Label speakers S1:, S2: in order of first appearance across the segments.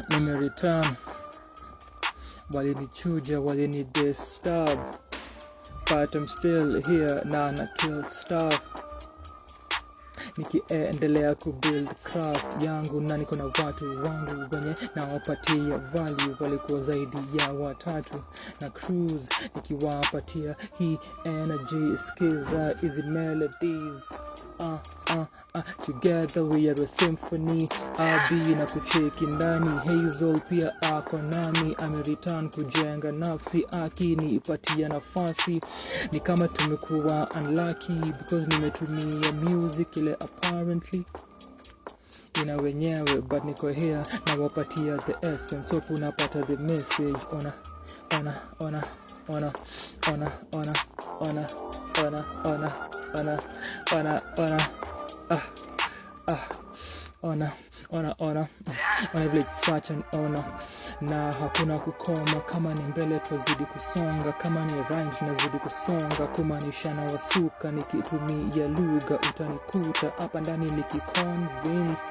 S1: Nimereturn, walinichuja, walinidisturb, but I'm still here na kill stuff. Nikiendelea kubuild craft yangu na niko na watu wangu wenye na wapatia value, walikuwa zaidi ya watatu na cruise nikiwapatia hii energy. Skiza easy melodies, together we are a symphony. Abi na kucheki ndani, Hazel pia ako nami, amereturn kujenga nafsi, akinipatia nafasi. Ni kama tumekuwa unlucky because nimetumia music ile apparently ina wenyewe, but niko here na wapatia the essence, so unapata the message. Ona it's such an honor, na hakuna kukoma. Kama ni mbele tuzidi kusonga, kama ni rhymes nazidi kusonga, kumaanisha na wasuka. Nikitumia lugha utanikuta hapa ndani nikiconvince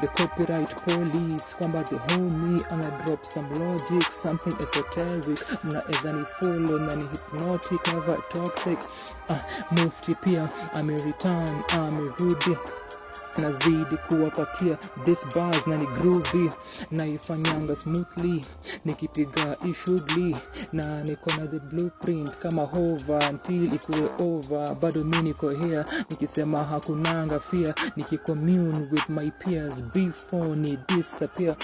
S1: the copyright police kwamba the homie ana drop some logic, something esoteric. Mnaeza ni follow na ni hypnotic, never toxic. Mufti pia amereturn, amerudi, nazidi kuwapatia this bars na ni groovy, naifanyanga smoothly, nikipiga ishugli na niko na the blueprint kama hover until ikuwe over. Bado mimi niko here nikisema hakunanga fear, nikicommune with my peers before ni disappear.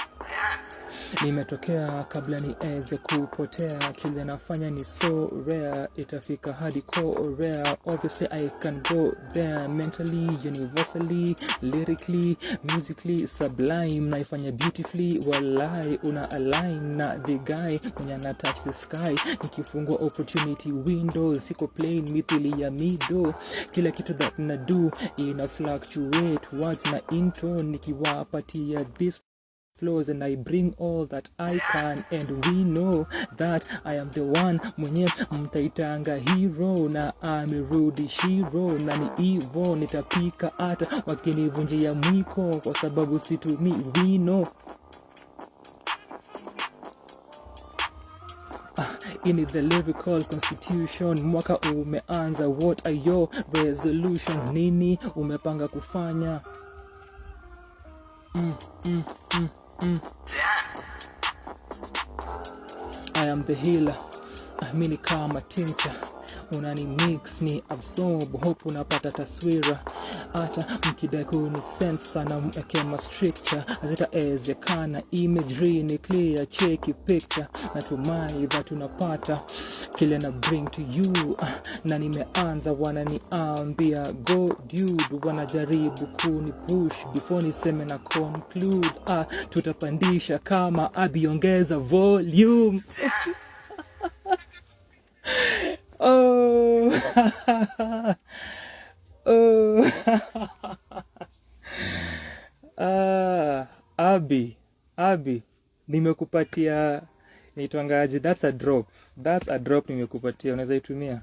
S1: Nimetokea kabla niweze kupotea, kile nafanya ni so rare, itafika hadi core rare. Obviously I can go there mentally, universally, lyrically, musically, sublime. Naifanya beautifully, walai una align na the guy mwenye ana touch the sky. Nikifungua opportunity windows, siko plain mithili ya mido. Kila kitu that na do ina fluctuate words na intro, nikiwapatia this flows and I bring all that I can, and we know that I am the one mwenye mtaitanga hero, na amerudi shiro na ni evo. Nitapika hata wakinivunjia mwiko kwa sababu situmi wino. In the lyrical constitution, mwaka umeanza, what are your resolutions? Nini umepanga kufanya? I am the healer, mini kama tincture, unani mix ni absorb, hope unapata taswira. Hata mkidai kuni sense sana mekema stricture, hazitaezekana, imagery ni clear, cheki picture. Natumai that unapata kile na bring to you, na nimeanza wananiambia go dude, wanajaribu kuni push before niseme na conclude. Tutapandisha kama abiongeza volume. Oh. Abi nimekupatia nitwangaje, that's a drop nimekupatia, unaweza itumia.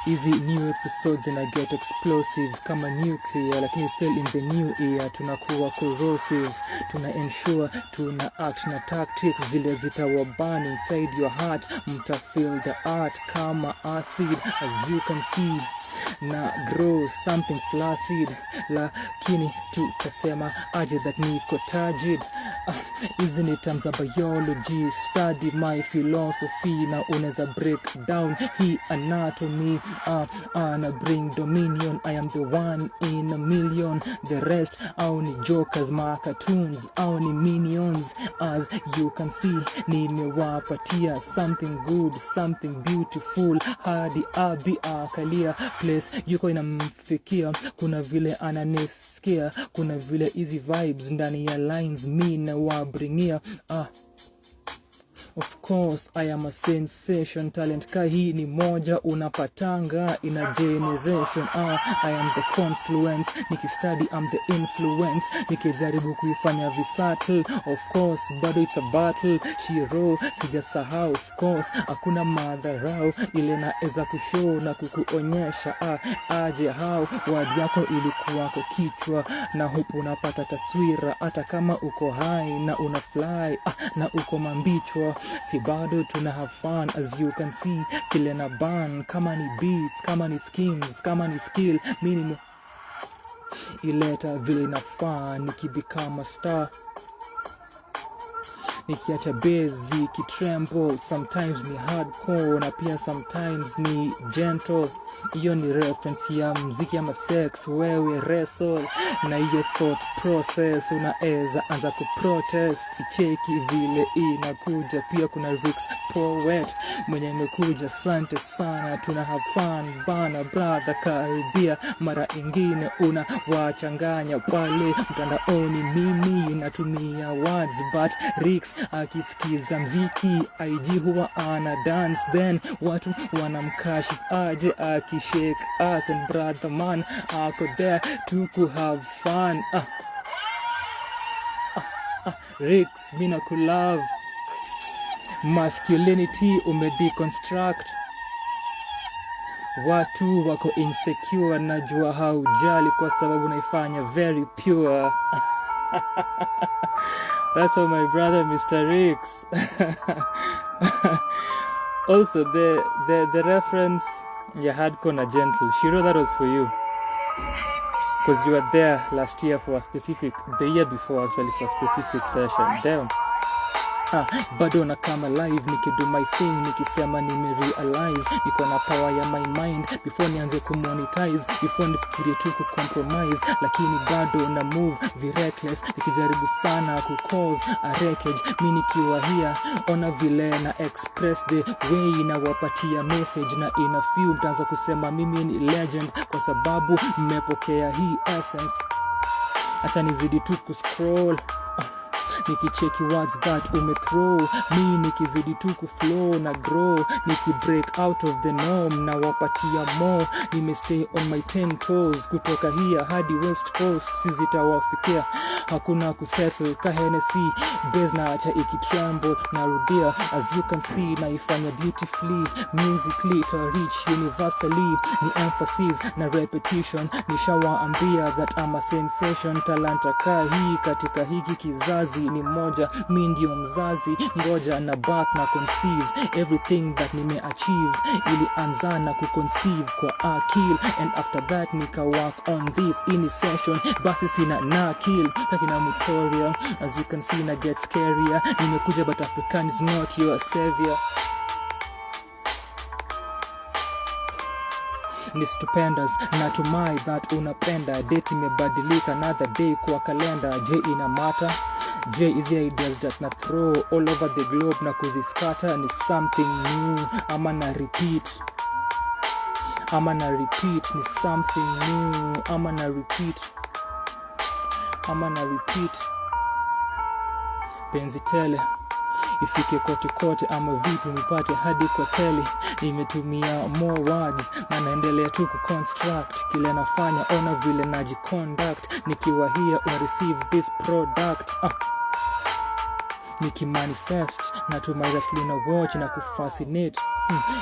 S1: Easy new episodes and I get explosive kama nuclear, lakini still in the new year tunakuwa corrosive. Tuna ensure tuna act na tactics zile zitawaban inside your heart. Mta feel the art kama acid, as you can see, na grow something flaccid, lakini tutasema aje that niko tajid. Isn't it terms of biology, study my philosophy, na unaweza break down hii anatomy. Na bring dominion, I am the one in a million. The rest au ni jokers, ma cartoons au ni minions. As you can see, nimewapatia something good, something beautiful. Hadi abi akalia place voice yuko inamfikia, kuna vile ananisikia, kuna vile easy vibes ndani ya lines mi na wabringia. Of course, I am a sensation. Talent ka hii ni moja unapatanga in a generation. I am the confluence. Nikistudy, I'm the influence. Nikijaribu kuifanya visatile. Of course, bado it's a battle. Shiro, sijasahau. Of course, hakuna madharau. Ile naeza kushow na kukuonyesha. Aje how, word yako ilikuwa kwa kichwa. Na hope unapata taswira. Hata kama uko high na una fly. Na uko mambichwa. Si bado tuna have fun, as you can see. Kile na ban, kama ni beats, kama ni schemes, kama ni skill, minimum ileta vile inafaa. Nikibecome a star, nikiacha bezi kitremble. Sometimes ni hardcore na pia sometimes ni gentle. Iyo ni reference ya mziki ama sex. Wewe wrestle na iyo thought process. Unaeza anza kuprotest. Icheki vile inakuja. Pia kuna Rick's poet mwenye imekuja. Asante sana, tuna have fun bana brother. Karibia mara ingine unawachanganya pale mtandaoni. Mimi natumia words but Rick's akisikiza mziki IG huwa ana dance. Then watu wanamkashif aje akishake ass. And brother man ako there to have fun. Rick's, mina kulove. Masculinity umedeconstruct. Watu wako insecure, najua haujali kwa sababu naifanya very pure. That's all my brother Mr. Ricks. Also the reference ya hardcore na gentle, Shiro, that was for you, because you were there last year for a specific, the year before actually, for a specific session. Damn. Bado na kama live nikido my thing, nikisema nimerealize niko na power ya my mind before nianze kumonetize, before nifikirie tu kucompromise. Lakini bado na move reckless, nikijaribu sana kucause a wreckage. Mimi nikiwa here, ona vile na express the way na wapatia message. Na in a few mtaanza kusema mimi ni legend kwa sababu mmepokea hii essence. Acha nizidi tu kuscroll, nikicheki words that umethrow. Mi nikizidi tu kuflow na grow, nikibreak out of the norm na wapatia more. Nimestay on my 10 toes, kutoka here hadi west coast. Sizitawafikia, hakuna kusettle. Kahenesi, base na acha ikitremble. Narudia, as you can see, naifanya beautifully. Musically to reach universally. Ni emphasis na repetition. Nishawaambia that I'm a sensation. Talanta ka hii katika hiki kizazi ni moja, mi ndio mzazi. Ngoja na birth na conceive everything that nimeachieve. Ilianza na kuconceive kwa akil, and after that nika work on this in session. Basi sina na kill kakina mutoria, as you can see na get scarier. Nimekuja but African is not your savior. Ni stupendous, natumai that unapenda. Date imebadilika, another day kwa kalenda. Je, ina matter? Je, easy ideas that na throw all over the globe na kuziskata ni something new? Ama na repeat? Ama na repeat ni something new? Ama na repeat? Ama na repeat? Penzi tele ifike kote kote, ama vipi nipate hadi kwa tele. Nimetumia more words na naendelea tu kuconstruct kile nafanya. Ona vile najiconduct, nikiwa here una receive this product. Nikimanifest natumai that lina watch na kufascinate.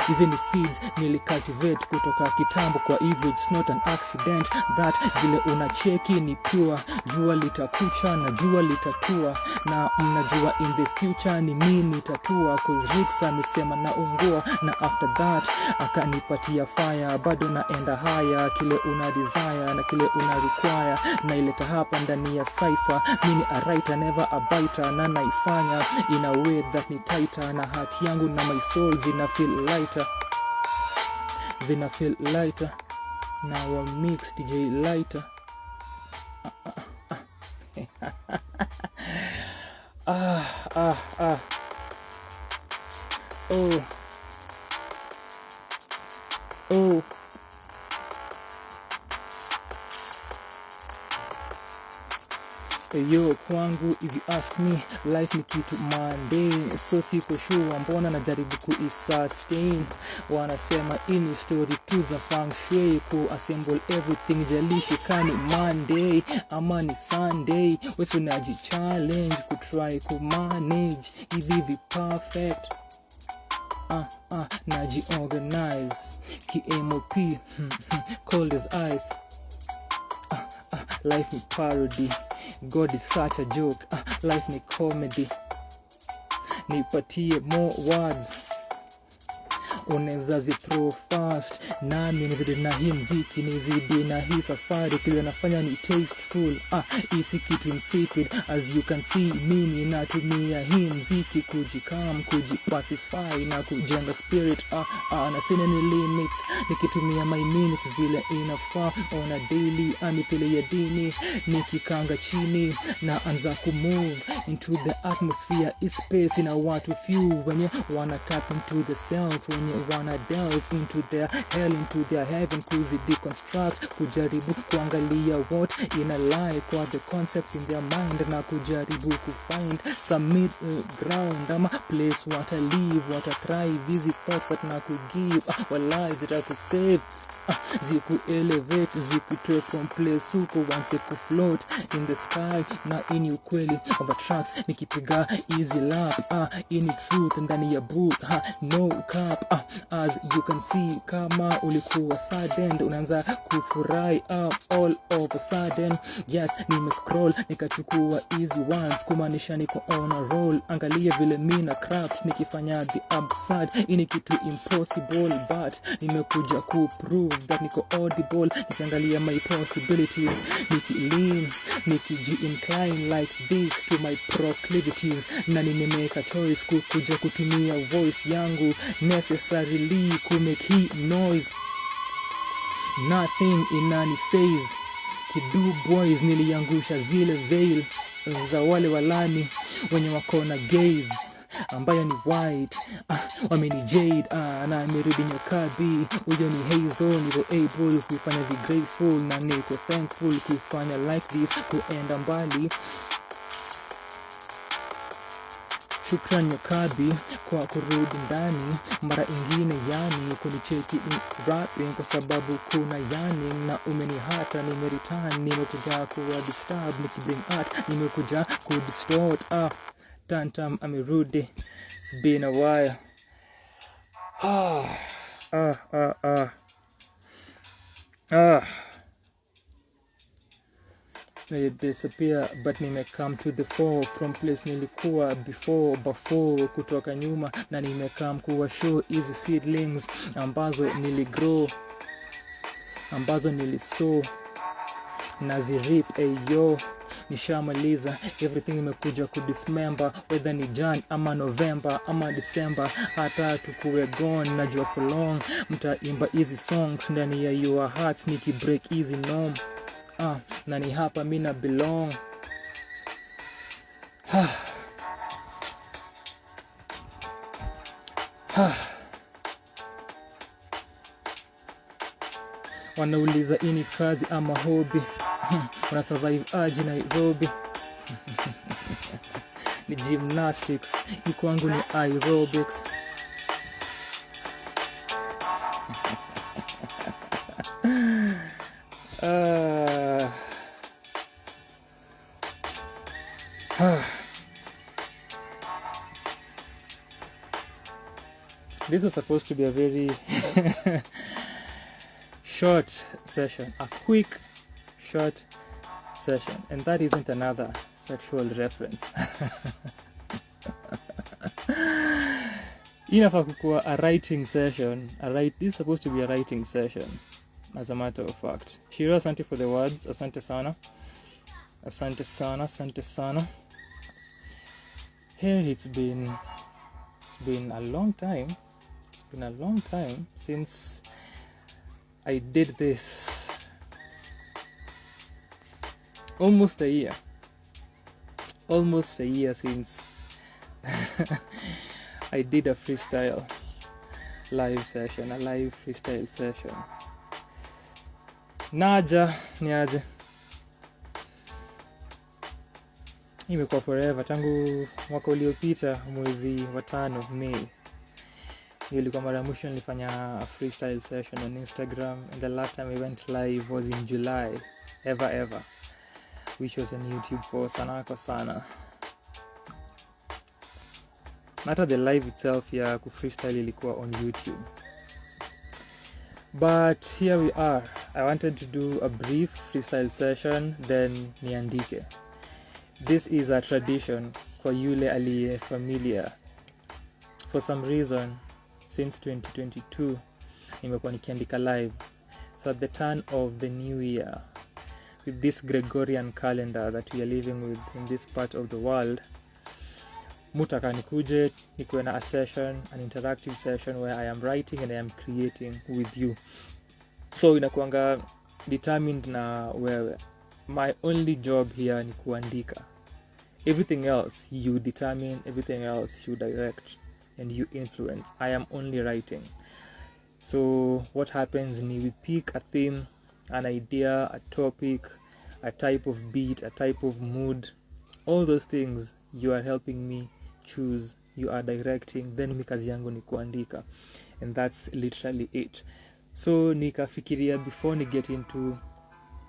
S1: Hizi ni seeds nilicultivate kutoka kitambo kwa hivyo it's not an accident that vile unacheki ni pure. Jua litakucha na jua litatua, na mnajua in the future ni mimi nitatua. Cause Ricks amesema na ungua, na after that akanipatia fire. Bado naenda haya, kile una desire na kile una require na ileta hapa ndani ya cipher. Mimi a writer never a biter, na naifanya in a way that ni tighter. Na heart yangu na my soul zina feel lighter, zina feel lighter. Now I mix DJ lighter. Oh. Yo kwangu, if you ask me, life ni kitu mundane, so siko sure mbona najaribu kuisustain. Wanasema ini story tu za feng shui, assemble everything jalishi kani Monday ama ni Sunday. Wesu naji challenge kutry kumanage hivi perfect. Naji organize ki-MOP, cold as ice. Life ni parody, God is such a joke. Life ni comedy, nipatie more words, unaweza zipro fast, nami nizidi na hii mziki, nizidi na hii safari, kile nafanya ni tasteful. Isi kitu insipid, as you can see, mimi natumia hii mziki kujikam, kujipacify na kujenga spirit. Na sina ni limits, nikitumia my minutes vile inafaa on a daily. Amipele ya dini, nikikanga chini na anza kumove into the atmosphere. Is space in a watu few, wenye wanna tap into the self, wenye wanna delve into their hell, into their heaven, kuzi deconstruct, kujaribu kuangalia what in a lie, kwa the concepts in their mind, na kujaribu kufind some middle ground, ama place what I live, what I thrive, visit thoughts that na kugive, lies that I could save, ziku elevate, ziku take from place uko once ku float in the sky. Na ini ukweli over tracks, nikipiga easy lap, ini truth ndani ya book, no cap. As you can see, kama ulikuwa saddened, unaanza kufurahi all of a sudden. Yes, nimescroll nikachukua easy ones, kumaanisha niko on a roll. Angalia vile mina craft, nikifanya the absurd. Ini kitu impossible, but nimekuja kuprove that niko audible. Nikiangalia my possibilities, niki-lean, niki-incline like this to my proclivities. Na nimemeka choice kukuja kutumia voice yangu necessarily kumake hii noise. Nothing in any phase. Kidu boys, niliangusha zile veil za wale walani wenye wakona gaze ambayo ni white, wameni jade, na amerudi nyokabi. Uyo ni Hazel, niko able kufanya vi graceful, na niko thankful kufanya like this, kuenda mbali. Shukran nyokabi kwa kurudi ndani mara ingine, yani kunicheki ni rapping kwa sababu kuna yani. Na umenihata, nimereturn, nimekuja kuwa disturb, nikibring art, nimekuja kudistort. Tantam amerudi, it's been a while. They disappear, but nime come to the fore from place nilikuwa before kutoka nyuma. Na nime come kuwa show easy seedlings ambazo niligrow, ambazo nilisow, nazirip. Nishamaliza everything, nimekuja kudismember, whether ni Jan ama November ama December, hata tukuwe gone. Najua for long mtaimba easy songs ndani ya your hearts, nikibreak easy norm. Na ni hapa mina belong. Wanauliza ini kazi ama hobby, wana survive aje Nairobi? Ni gymnastics, kwangu ni aerobics. This was supposed to be a very short session, a quick short session, and that isn't another sexual reference. Inafaa kukuwa a writing session. This is supposed to be a writing session, as a matter of fact. Shiro, asante for the words. Asante sana. Asante sana, asante sana. Hey, it's been a long time. It's been a long time since I did this. Almost a year since I did a freestyle live session, a live freestyle session. Naja, niaje. imekuwa forever, tangu mwaka uliopita mwezi wa 5 Mei. Hiyo ilikuwa mara mwisho nilifanya a freestyle session on Instagram, and the last time I went live was in July, ever, which was on YouTube for sana kwa sana. Hata the live itself ya freestyle ilikuwa on YouTube. But here we are. I wanted to do a brief freestyle session, then niandike. This is a tradition kwa yule aliye familiar. For some reason, since 2022, nimekuwa nikiandika live. So at the turn of the new year, with this Gregorian calendar that we are living with in this part of the world, mutaka nikuje nikuwe na a session, an interactive session where I am writing and I am creating with you. So inakuanga determined na wewe. My only job here ni kuandika. Everything else you determine, everything else you direct and you influence. I am only writing. So what happens ni we pick a theme, an idea, a topic, a type of beat, a type of mood. All those things you are helping me choose, you are directing, then mi kazi yangu ni kuandika. And that's literally it. So nikafikiria before ni get into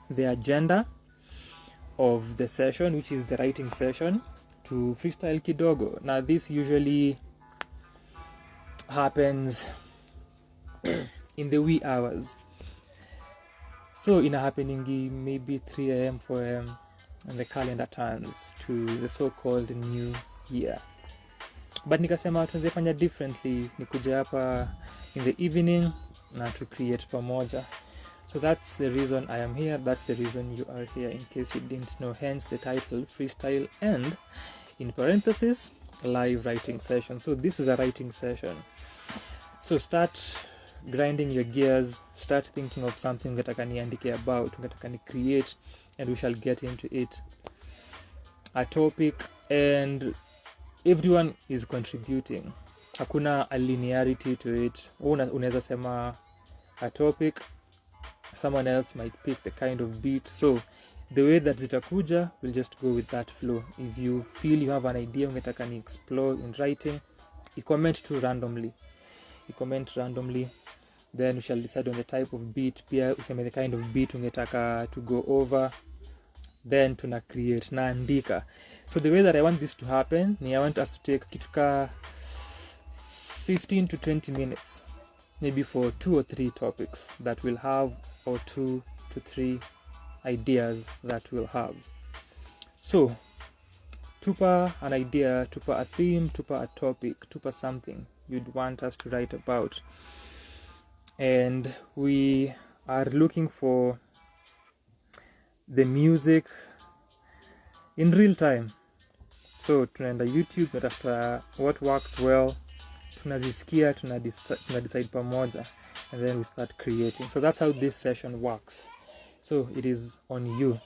S1: the agenda of the session, which is the writing session, to freestyle kidogo. Now this usually happens in the wee hours. So ina happeningi maybe 3 a.m, 4 a.m, and the calendar turns to the so-called new year. But nikasema tunazifanya differently, nikuja hapa in the evening na to create pamoja. So that's the reason I am here, that's the reason you are here, in case you didn't know. Hence the title, freestyle, and in parenthesis, live writing session. So this is a writing session. So start grinding your gears, start thinking of something ungetaka niandike about, ungetaka ni create, and we shall get into it. A topic, and everyone is contributing. Hakuna a linearity to it. Unaweza sema a topic, someone else might pick the kind of beat. So the way that zitakuja, we'll just go with that flow. If you feel you have an idea ungetaka ni explore in writing, you comment randomly, then we shall decide on the type of beat. Pia useme the kind of beat ungetaka to go over, then tuna create, naandika. So the way that I want this to happen ni I want us to take kituka 15 to 20 minutes, maybe for 2 or 3 topics that we'll have, or 2 to 3 ideas that we'll have. So tupa an idea, tupa a theme, tupa a topic, tupa something you'd want us to write about, and we are looking for the music in real time. So tunaenda YouTube, tunatafuta what works well, tunazisikia, tunadecide pamoja, and then we start creating. So that's how this session works. So it is on you.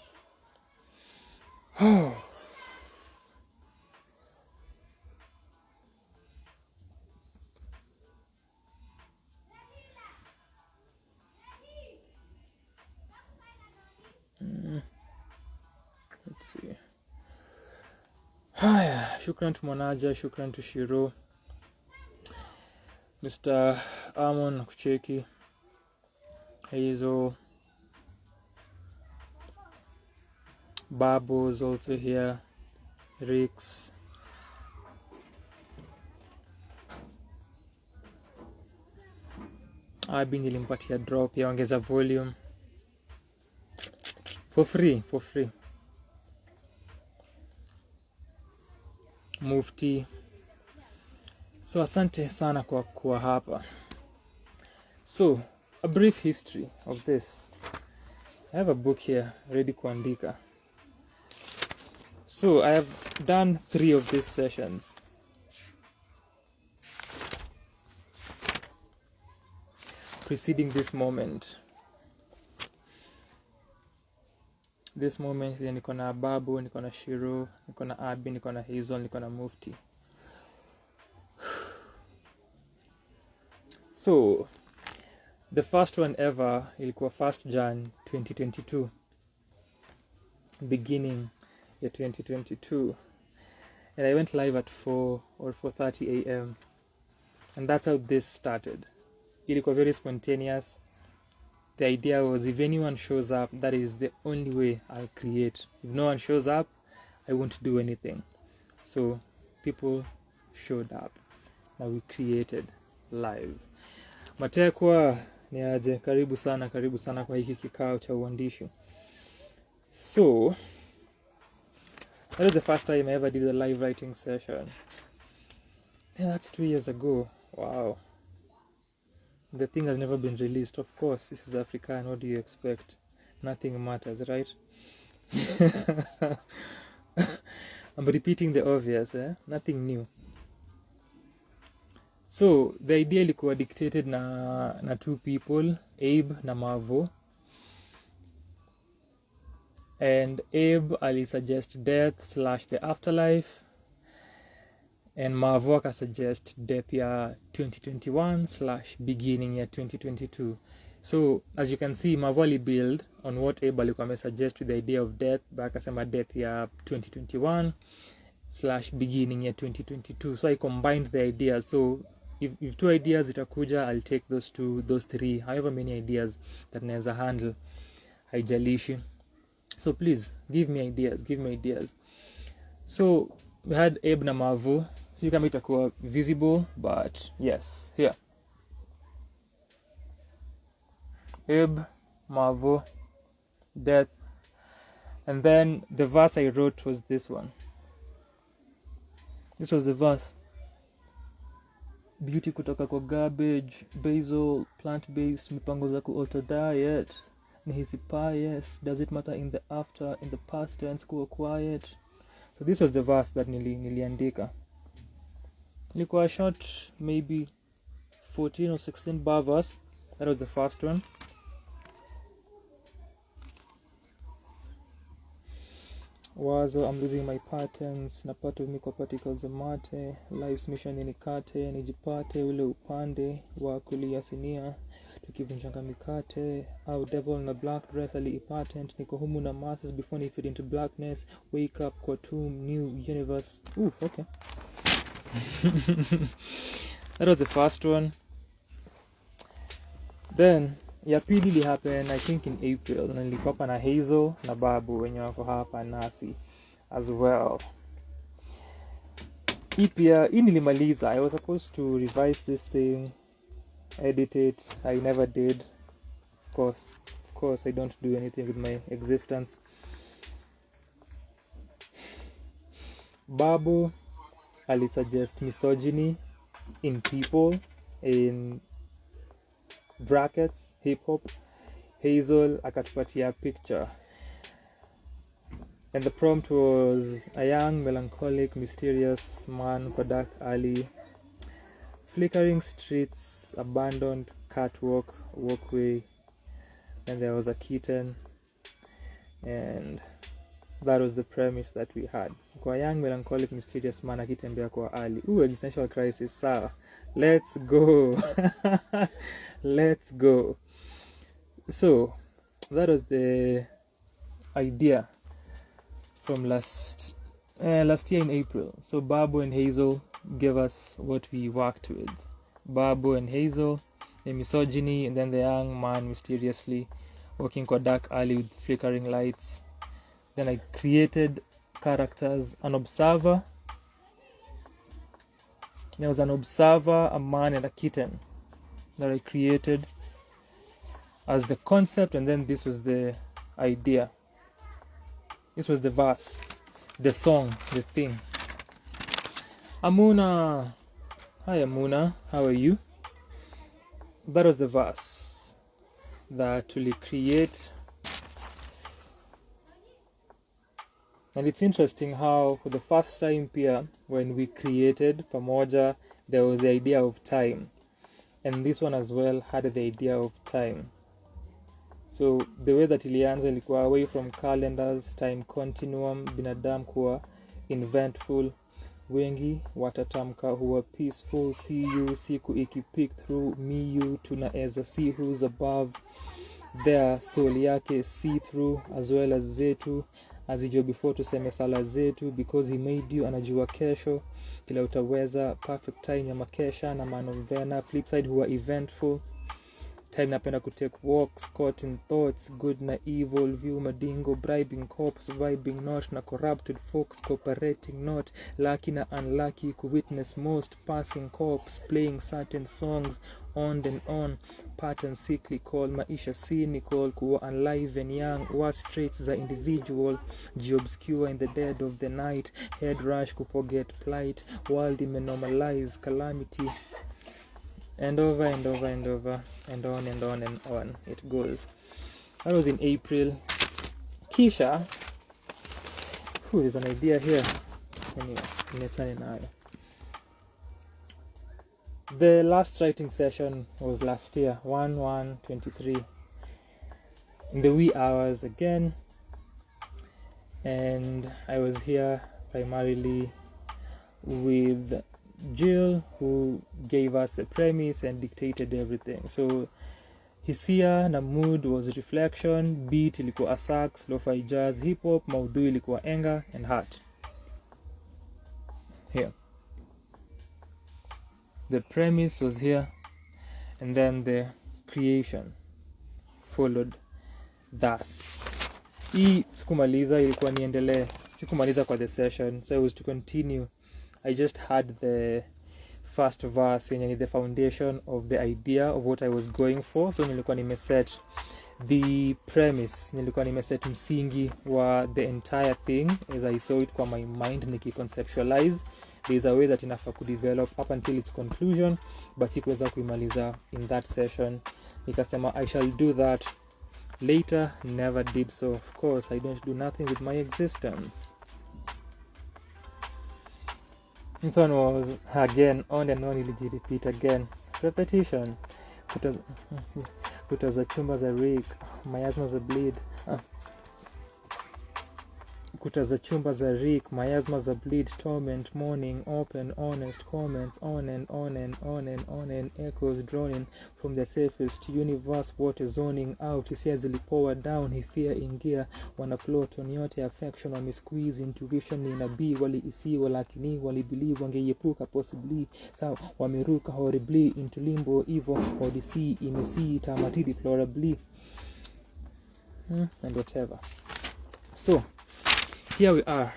S1: Let's see. Haya, shukran to Mwanaja, shukran to Shiro, Mr. Amon kucheki, Hazel, Babo's also here, Rix, Abi nilimpatia drop ya ongeza volume for free. Mufti. So asante sana kwa kuwa hapa. So a brief history of this. I have a book here ready kuandika. So I have done 3 of these sessions. Preceding this moment. This moment niko na Babu, niko na Shiro, niko na Abi, niko na Hazel, niko na Mufti. So the first one ever ilikuwa 1st Jan 2022. Beginning ya 2022. and I went live at 4 or 4:30 a.m. and that's how this started. It was very spontaneous. The idea was, if anyone shows up, that is the only way I'll create. If no one shows up, I won't do anything. So people showed up. Now we created live. Matekwa ni aje, karibu sana kwa hiki kikao cha uandishi. So that was the first time I ever did a live writing session. Yeah, that's 2 years ago. Wow. The thing has never been released. Of course, this is Afrikan. What do you expect? Nothing matters, right? I'm repeating the obvious, Nothing new. So, the idea ilikuwa dictated na two people, Abe na Mavo. And Abe alisuggest death / the afterlife. And Mavo akasuggest death ya 2021 / beginning ya 2022. So, as you can see, Mavo alibuild on what Abe alikuwa amesuggest with the idea of death. But akasema death ya 2021 / beginning ya 2022. So I combined the ideas. So if two ideas itakuja, I'll take those three, however many ideas that naweza handle, haijalishi. So please give me ideas. So we had Abe na Mavo. So you can make itakuwa visible, but yes, here. Abe, Mavo, death. And then the verse I wrote was this one. This was the verse. Beauty kutoka kwa garbage, basil, plant-based, mipango za ku-alter diet. Nihisi yes. Does it matter in the after, in the past tense, kuwa quiet? So this was the verse that niliandika. Ilikuwa short, maybe 14 or 16 bar verse. That was the first one. Wazo, I'm losing my patterns, na part of me kwa particles of mate, life's mission nikate, nijipate, ule upande, wa kulia sinia, tukivunjanga mikate, au devil na black dress ali patent, niko humu na masses before ni fit into blackness, wake up kwa tomb, new universe. Ooh, okay. That was the first one. Then ya pili li happen, I think in April, na nilikuwa hapa na Hazel na Babu wenye wako hapa nasi as well. Hii nilimaliza. I was supposed to revise this thing, edit it. I never did. Of course I don't do anything with my existence. Babu alisuggest misogyny in people, in brackets, hip hop. Hazel akatupatia picture, and the prompt was a young, melancholic, mysterious man kwa dark alley, flickering streets, abandoned catwalk, walkway, and there was a kitten, and that was the premise that we had. Kwa young, melancholic, mysterious man akitembea kwa alley. Existential crisis. Sawa, let's go. Let's go. So that was the idea from last year in April. So Babu and Hazel gave us what we worked with. Babu and Hazel, the misogyny, and then the young man mysteriously walking kwa dark alley with flickering lights. Then I created characters, an observer. There was an observer, a man, and a kitten that I created as the concept, and then this was the idea. This was the verse, the song, the thing. Amuna. Hi Amuna, how are you? That was the verse that we create. And it's interesting how for the first time here, when we created pamoja, there was the idea of time. And this one as well had the idea of time. So the way that ilianza ilikuwa away from calendars, time continuum, binadamu kuwa inventful, wengi watatamka huwa peaceful, see you, siku ikipick through, me you, tunaeza see who's above, their soul yake see through as well as zetu, azijua before tuseme sala zetu, because he made you, anajua kesho kila utaweza, perfect time ya makesha na manovena. Flip side huwa eventful time, napenda kutake walks, caught in thoughts, good na evil, view madingo, bribing cops, vibing not na corrupted folks, cooperating not, lucky na unlucky, witness most, passing cops, playing certain songs, on and on, pattern cyclical, maisha cynical, kuwa alive and young, worst traits za individual, obscure in the dead of the night, head rush, forget plight, world normalize calamity, and over and over and over and on and on and on it goes. That was in April. Kisha, there's an idea here. Anyway, let's know. The last writing session was last year, 1/1/23, in the wee hours again, and I was here primarily with Jill, who gave us the premise and dictated everything. So hisia na mood was reflection, beat ilikuwa sax, lo-fi jazz, hip hop, maudhui ilikuwa anger and heart. Here the premise was here, and then the creation followed thus. Hii sikumaliza, ilikuwa niendelee, sikumaliza kwa the session, so I was to continue. I just had the first verse, yani the foundation of the idea of what I was going for. So nilikuwa nimeset the premise, nilikuwa nimeset msingi wa the entire thing as I saw it kwa my mind, nikiconceptualize. There is a way that inafaa kudevelop up until its conclusion, but sikuweza kuimaliza in that session. Nikasema I shall do that later, never did so. Of course, I don't do nothing with my existence. This one was again on and on, ilijiripit again, repetition. Kuta za chumba za rik, miasma za bleed. Kuta za chumba za rik, miasma za bleed, torment, morning, open, honest comments, on and on and on and on, and echoes droning from the safest universe, water zoning out. Hisia zilipower down, hifia ingia, wana float on yote affection, wame squeeze, intuition ni nabii, wali isiwa lakini wali believe, wangeyepuka possibly, sawa wameruka horribly into limbo, evil odyssey imesi tamati deplorably, and whatever. So here we are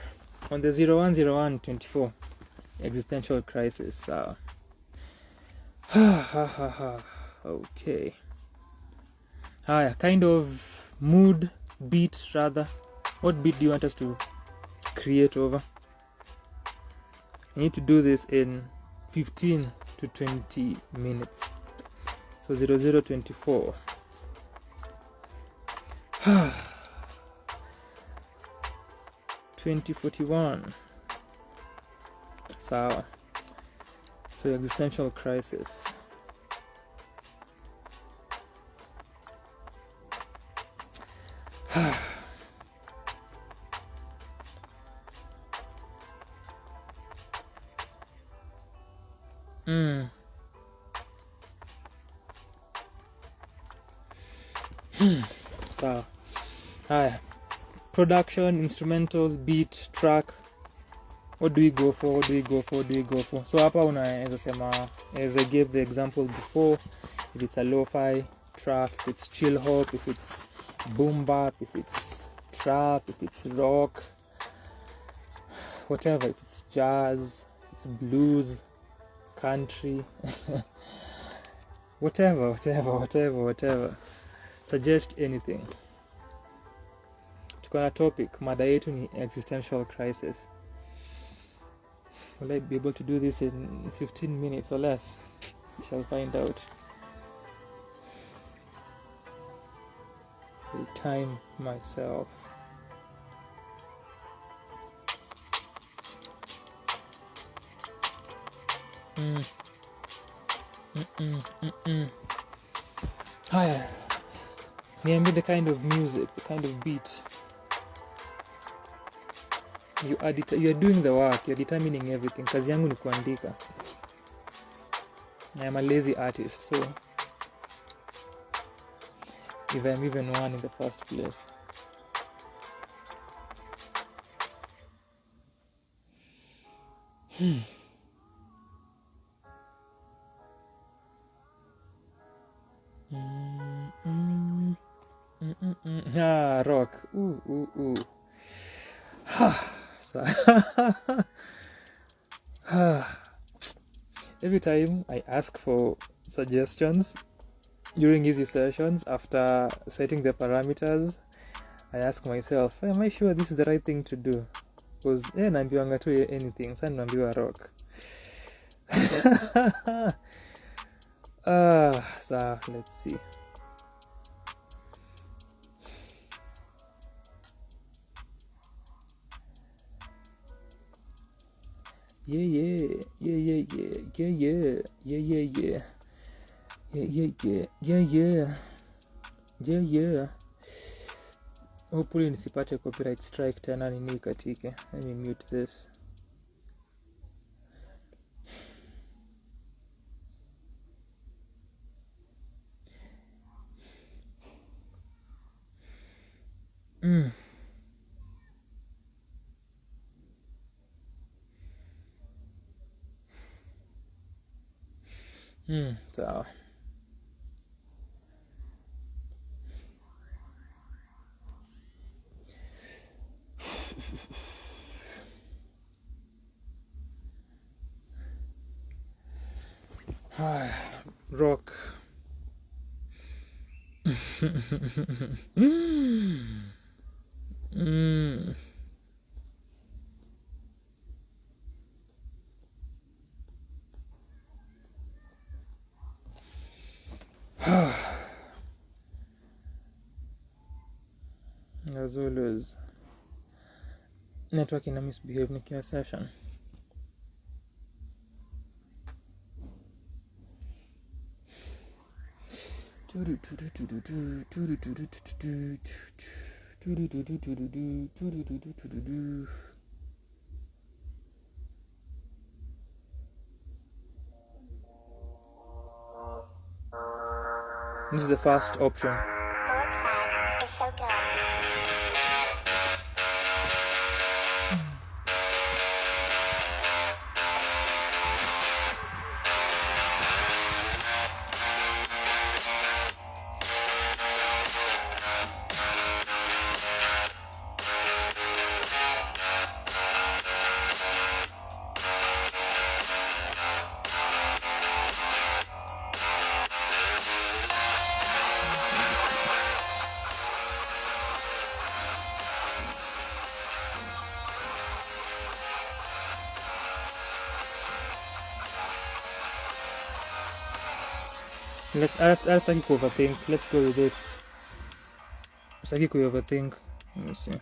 S1: on the 01/01/24 existential crisis. Okay. Kind of mood beat rather. What beat do you want us to create over? I need to do this in 15 to 20 minutes. So 00:24. 2041. So existential crisis. So production, instrumental, beat, track. What do we go for? So hapa unaweza sema, as I gave the example before, if it's a lo-fi track, if it's chill hop, if it's boom bap, if it's trap, if it's rock, whatever, if it's jazz, it's blues, country, whatever. Suggest anything. Tuko na topic, mada yetu ni existential crisis. Will I be able to do this in 15 minutes or less? We shall find out. I'll time myself. Niambie the kind of music, the kind of beat. You are doing the work, you're determining everything. Kazi yangu ni kuandika. I am a lazy artist, so if I'm even one in the first place. Rock. Ooh. So, every time I ask for suggestions during easy sessions, after setting the parameters, I ask myself, am I sure this is the right thing to do? Because naambiwanga tu anything, sa naambiwa rock. So let's see. Yeah. Hopefully nisipate copyright strike tena nini katike. Let me mute this. So rock. As always, network ina misbehave nikiwa session. This is the first option.
S2: Lord's bag is so good.
S1: Let's staki ku overthink. Let's go with it. Staki ku overthink. Let me see.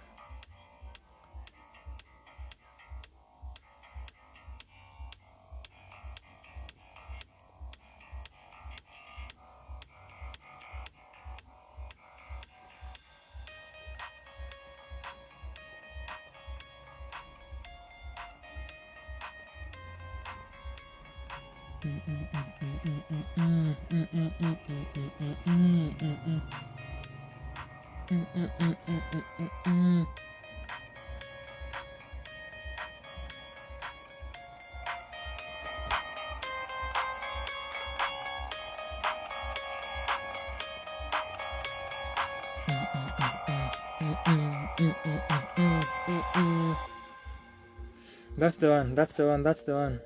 S1: That's the one.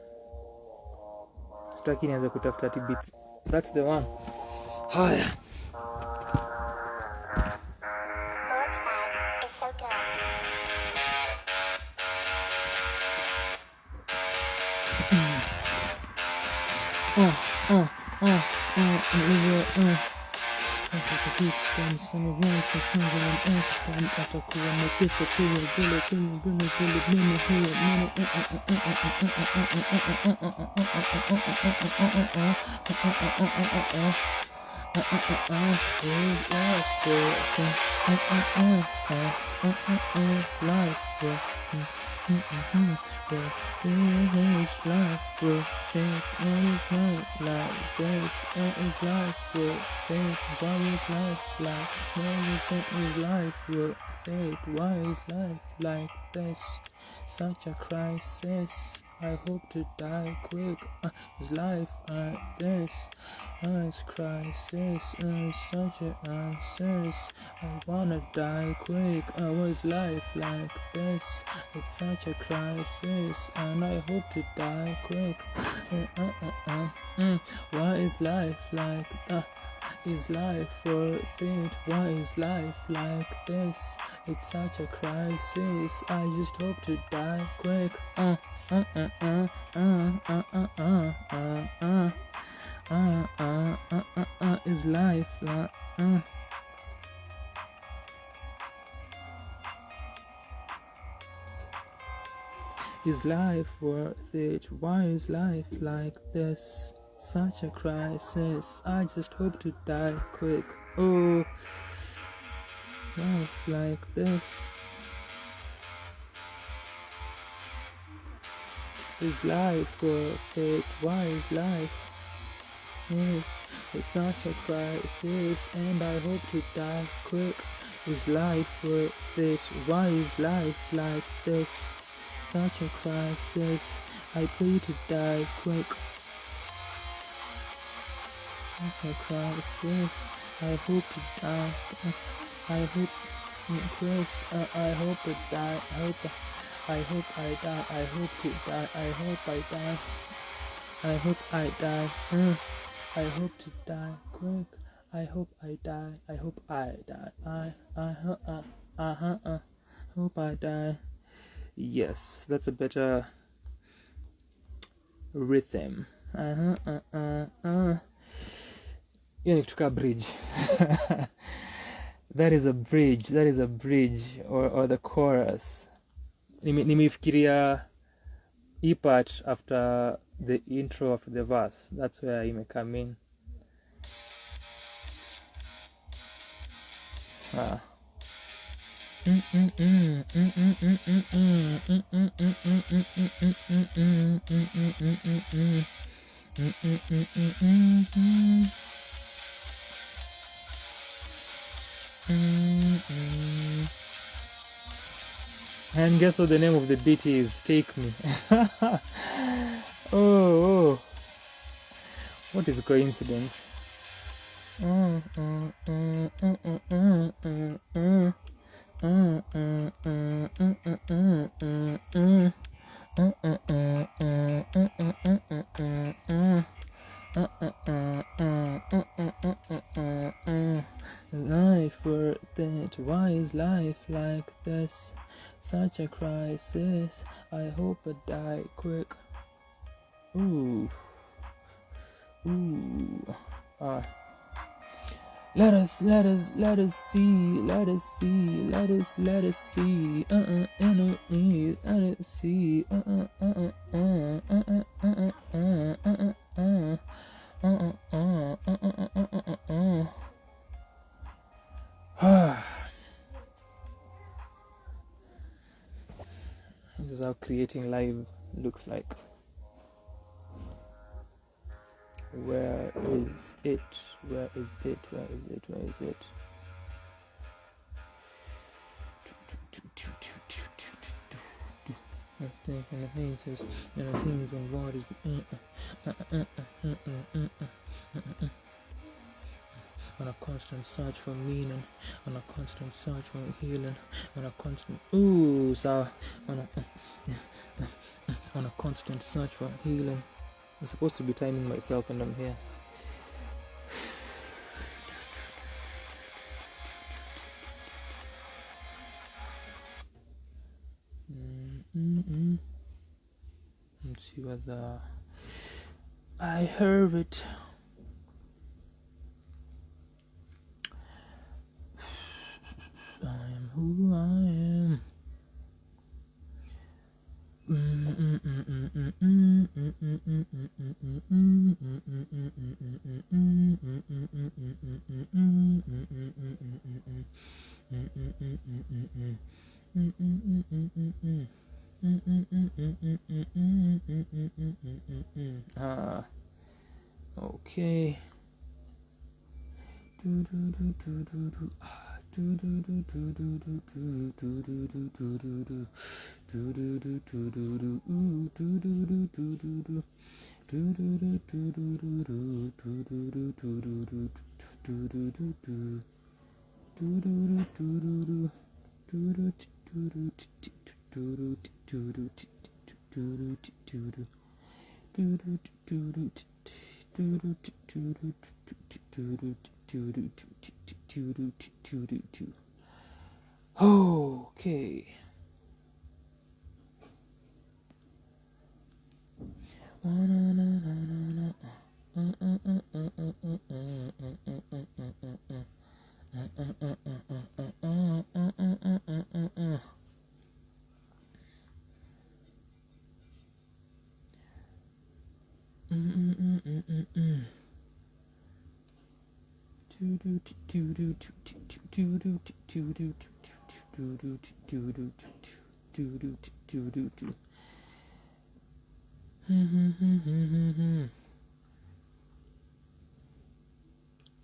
S1: Sitaki nianze kutafuta ati beats. That's the one. Haya.
S2: Lord's bag is so good.
S1: Atakuwa mepesa pia vile Why is life like this? Such a crisis. I hope to die quick. Is life like this? It's crisis. It's such a crisis. I wanna die quick. Was life like this? It's such a crisis, and I hope to die quick. Why is life like that? Is life worth it? Why is life like this? It's such a crisis. I just hope to die quick. Is life like Is life worth it? Why is life like this? Such a crisis. I just hope to die quick. Oh, life like this. Is life worth it? Why is life? Yes, it's such a crisis, and I hope to die quick. Is life worth it? Why is life like this? Such a crisis. I pray to die quick. Such a crisis. I hope to die. I hope, Chris. I hope to die. I hope I die. I hope to die. I hope I die. I hope I die. I hope to die quick. I hope I die. I hope I die. Hope I die. Yes, that's a better rhythm. Hiyo ni kutoka bridge. That is a bridge or the chorus. Nimeifikiria hii part after the intro of the verse. That's where I may come in. And guess what the name of the beat is? Take Me. Oh, what is coincidence? Life worth it? Why is life like this? Such a crisis. I hope I die quick. Ooh. Let us see. Enemies. Let us see. This is how creating live looks like. Where is it? Where is it? Where is it? Where is it? On a constant search for meaning, on a constant search for healing, on a constant on a constant search for healing. I'm supposed to be timing myself and I'm here. Let's see whether I heard it. I am who I am. Okay. Okay.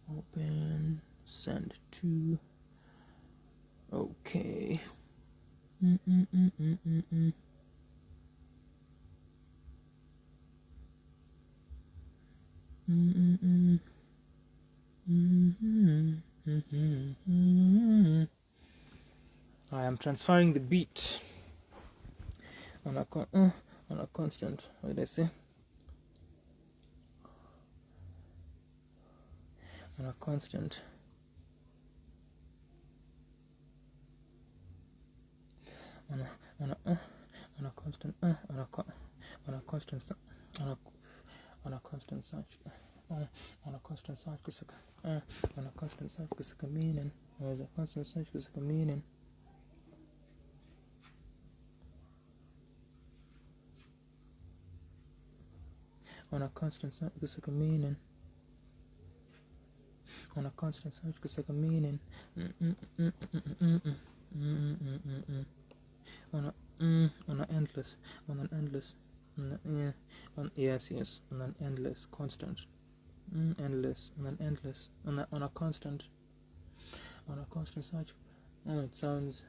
S1: Open, send to. Okay. I am transferring the beat on a constant. What did I say? On a constant. On a constant. On a constant. On a constant search. On a constant search kusaka. On a constant search kusaka meaning. There's a constant search kusaka meaning. On a constant search kusaka meaning. On a constant search kusaka meaning. On an endless. On an endless. Yes. On an endless constant. Endless. On an endless. On a constant. On a constant search. It sounds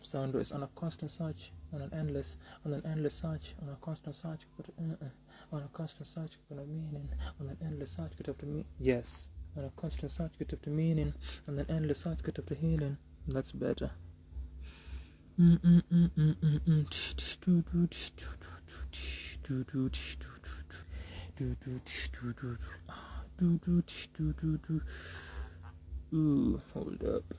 S1: soundless. On a constant search. On an endless search. On a constant search. But on a constant search for a meaning. On an endless search could have to mean. Yes. On a constant search could have to meaning. On an endless search could have to healing. That's better. Ooh, hold up.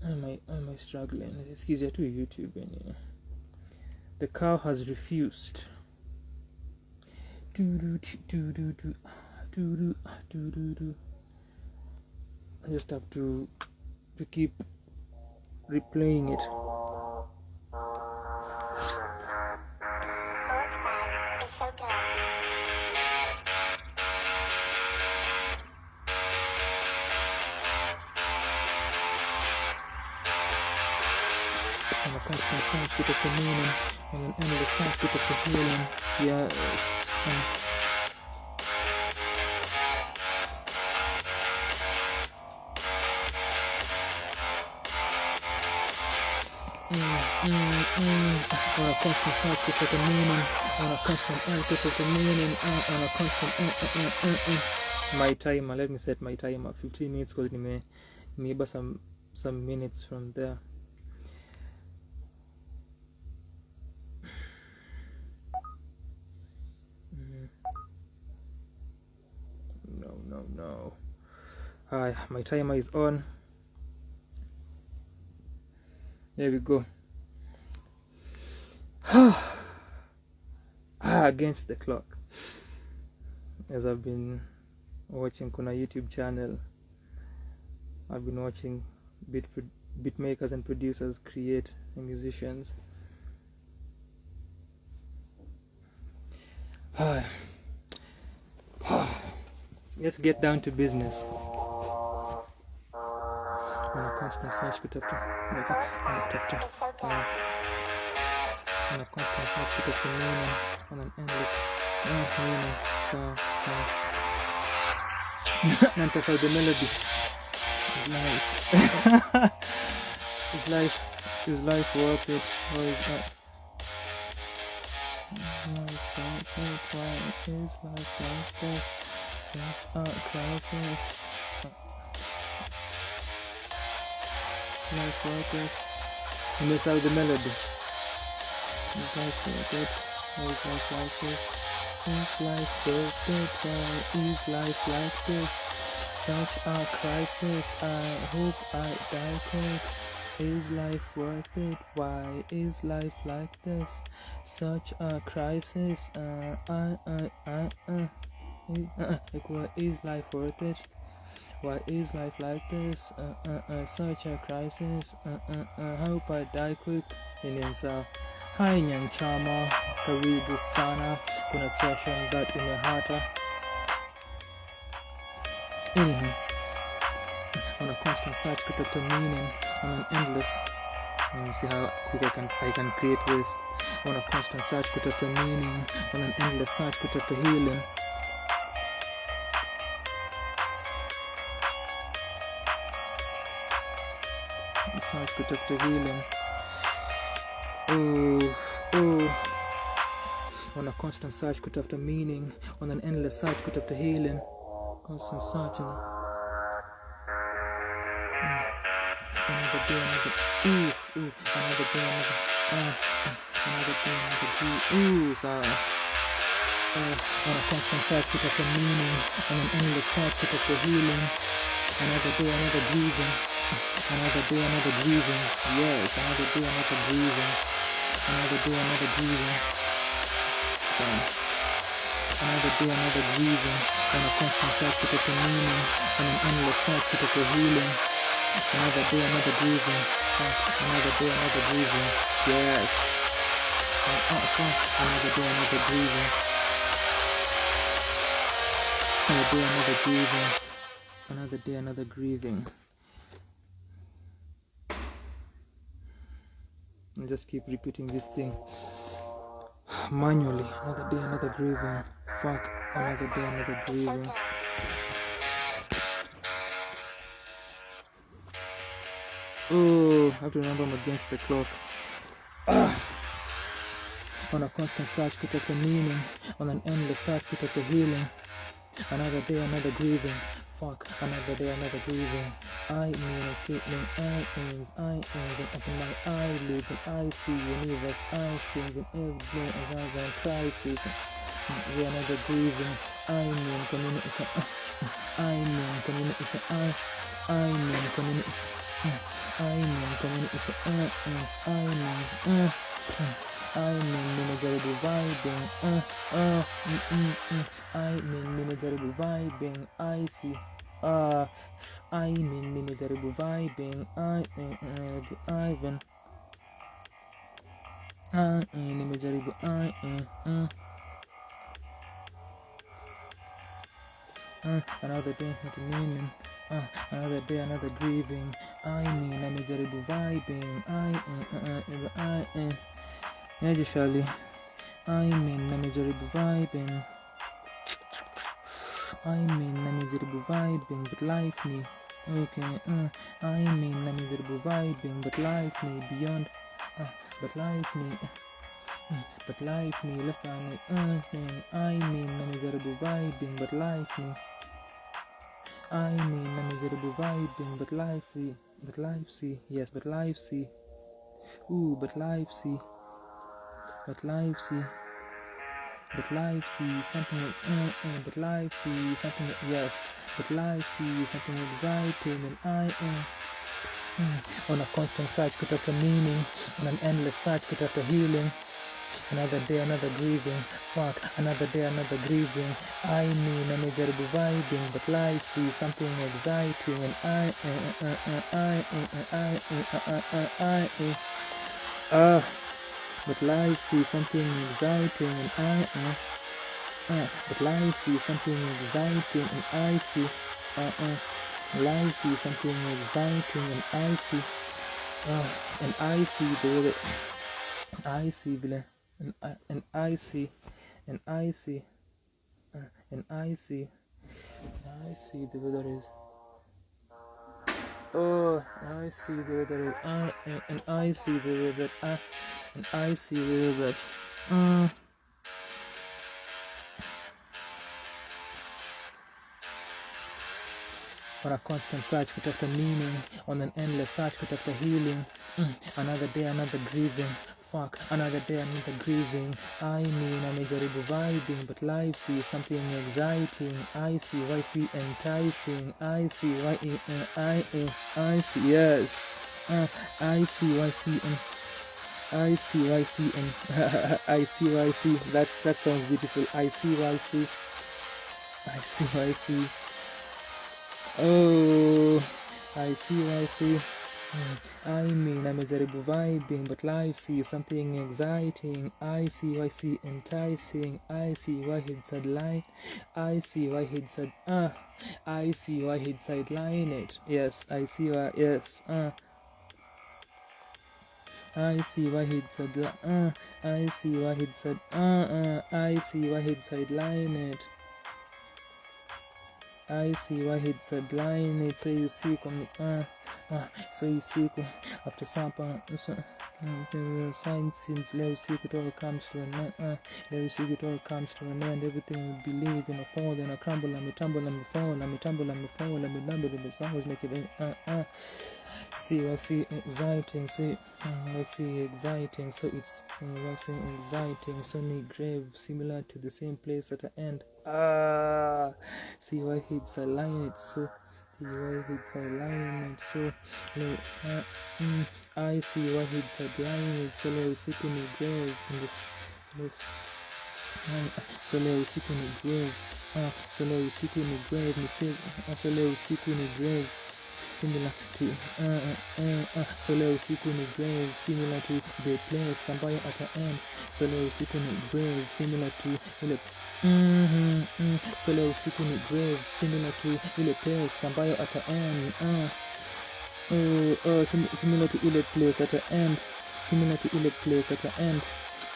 S1: Am I struggling? It's easier to YouTube anyway. The cow has refused. I just have to keep replaying it.
S2: Lord's bag is so good.
S1: On a constant search with the meaning, on an endless search with the healing. Yes. On a constant search with the meaning, on a constant with the meaning, on a constant. My timer, let me set my timer 15 minutes because maybe some minutes from there. No. Hi, my timer is on. There we go. Against the clock. As I've been watching kuna YouTube channel, I've been watching beat makers and producers create, and musicians. Let's get down to business. on a constant search kutafuta
S2: It's so good.
S1: on a constant search kutafuta meaning, on an endless meaning. Nantasau the melody. Is life worth it, or is not? Life worth it? Why is life like this? Such a crisis. Life worth it? You miss out the melody. Is life worth it? Or is life like this? Is life worth it? Why is life like this? Such a crisis. I hope I die quick. Is life worth it? Why is life like this? Such a crisis. Like, what is life worth it? Why is life like this? Such a crisis. Hope I die quick. Ilianza. Hi Nyanchama, karibu sana. Kuna session that umehata. Anyhow, on a constant search kutafuta meaning, on an endless. Let me see how quick I can create this. On a constant search kutafuta meaning, on an endless search kutafuta healing. Search kutafuta healing. On a constant search kutafuta meaning, on an endless search kutafuta healing. Constant searching. Another day, another another day, another day, another day. So on a constant search kutafuta meaning, on an endless search kutafuta healing. Another day, another grieving. Another day, another grieving. Yes, another day, another grieving. Another day, another grieving. Another day, another grieving. On a constant search kutafuta meaning, on an endless search kutafuta healing. Another day, another grieving. Another day, another grieving. Yes. Another day, another grieving. Another day, another grieving. Another day, another grieving. And just keep repeating this thing manually. Another day, another grieving. Fuck. Another day, another
S2: It's so
S1: grieving.
S2: good.
S1: Oh, I have to remember I'm against the clock. On a constant search kutafuta meaning, on an endless search kutafuta healing. Another day, another grieving. Fuck, another day, another grieving. I mean a feeling, I means, and open my eyelids and I see universe, I sings and everything as I crisis. Yeah, another grieving. I mean community, I mean community, I mean community. I mean community, I mean nimejaribu vibing, I mean nimejaribu vibing, I see, I mean nimejaribu vibing, Ivan, nimejaribu another day, not meaning. Another day, another grieving. I mean, nimejaribu vibing. Shali. I mean, nimejaribu vibing. I mean, nimejaribu vibing, but life ni. Okay, I mean, nimejaribu vibing, but life ni beyond. But life ni. But life ni less than anything. I mean, nimejaribu vibing, but life ni. I mean, nimejaribu vibing, but life see, yes, but life see, but life see, but life see, but life see something, but life see something, yes, but life see something exciting, and I am on a constant search kutafuta meaning, on an endless search kutafuta healing. Another day, another grieving. Fuck, another day, another grieving. I mean, nimejaribu vibing, but life sees something exciting, and but life sees something exciting, and but life sees something exciting, and I see, lively, something exciting and icy. And icy the way that icy vile and icy and icy and icy the weather is. Oh, I see the way that is. And I see the way that and I see the way that on a constant search kutafuta meaning, on an endless search kutafuta healing. Another day, another grieving. Fuck, another day, another grieving. I mean, amejaribu vibing, but life sees something exciting. I see, why see enticing. I see, why I see, yes. I see, why see and I see, why see and I see, why see. That sounds beautiful. I see, why see. I see, why see. Oh, I see. I mean, amejaribu vibing, but life sees something exciting. I see enticing. I see why he'd sideline. I see why he'd I see why he'd sideline it. Yes, I see why. Yes. I see why he'd sideline. I see why he'd I see why he'd sideline it. I see why he'd sideline it. So you see, so you see, after supper, signs since leo usiku it all comes to an end. Leo usiku it all comes to an end. Everything we believe in a fall, then I crumble, and me tumble, and me fall, and me tumble, and me fall, and me number, and me songs make it. See, I see exciting, so I see exciting, so it's I see exciting, so near grave, similar to the same place at the end. See why he'd align it, so see why he'd align it, so no, I see why he'd align it, so leo usiku ni grave in this, so leo usiku ni grave, so leo usiku ni grave, ni say, so leo usiku ni grave. Similar to so leo usiku ni grave, similar to the place ambayo at the end. So leo usiku ni grave, similar to ile so leo usiku ni grave, similar to ile place ambayo at the end. Similar to ile place at the end, similar to ile place at the end,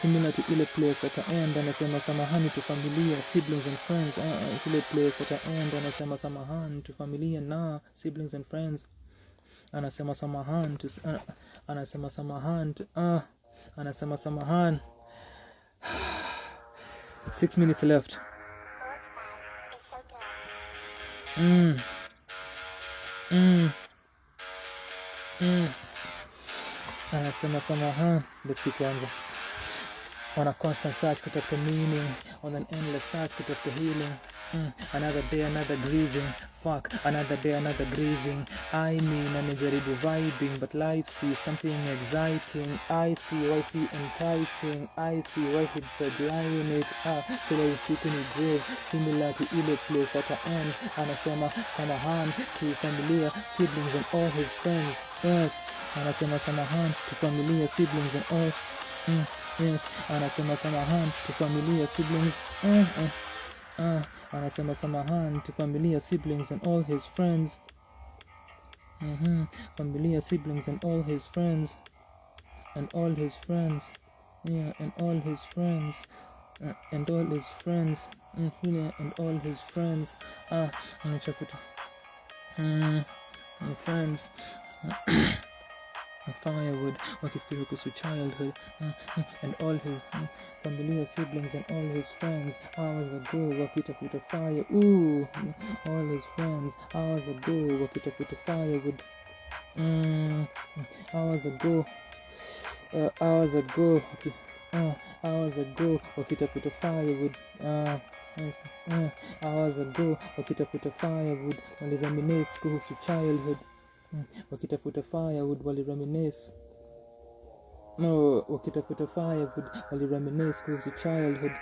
S1: similar to ile place at the end. Anasema samahani to familia, siblings and friends. Ile place at the end. Anasema samahani to familia na siblings and friends. Anasema samahani to anasema samahani to anasema samahani. 6 minutes left.
S2: It's so good.
S1: Anasema samahani. Let's see kwanza. On a constant search kutafuta meaning, on an endless search kutafuta healing. Another day, another grieving. Fuck, another day, another grieving. I mean, amejaribu vibing, but life sees something exciting. I see why see enticing. I see why he'd sideline it. So leo usiku ni grave, similar to ile place at the end. Anasema samahani to familia, siblings and all his friends. Yes, anasema samahani to familia, siblings and all. Yes, anasema samahani to familia, siblings. Anasema samahani to familia, siblings and all his friends. Familia, siblings and all his friends. And all his friends. Yeah, and all his friends. And all his friends. Yeah, and all his friends. Friends. Firewood, wakifikiri kuhusu childhood, and all his familiar siblings and all his friends. Hours ago wakitafuta fire, all his friends. Hours ago wakitafuta firewood, hours ago wakitafuta firewood, hours ago wakitafuta firewood, walireminisce kuhusu childhood. Wakitafuta firewood walireminisce. No, wakitafuta firewood walireminisce kuhusu childhood.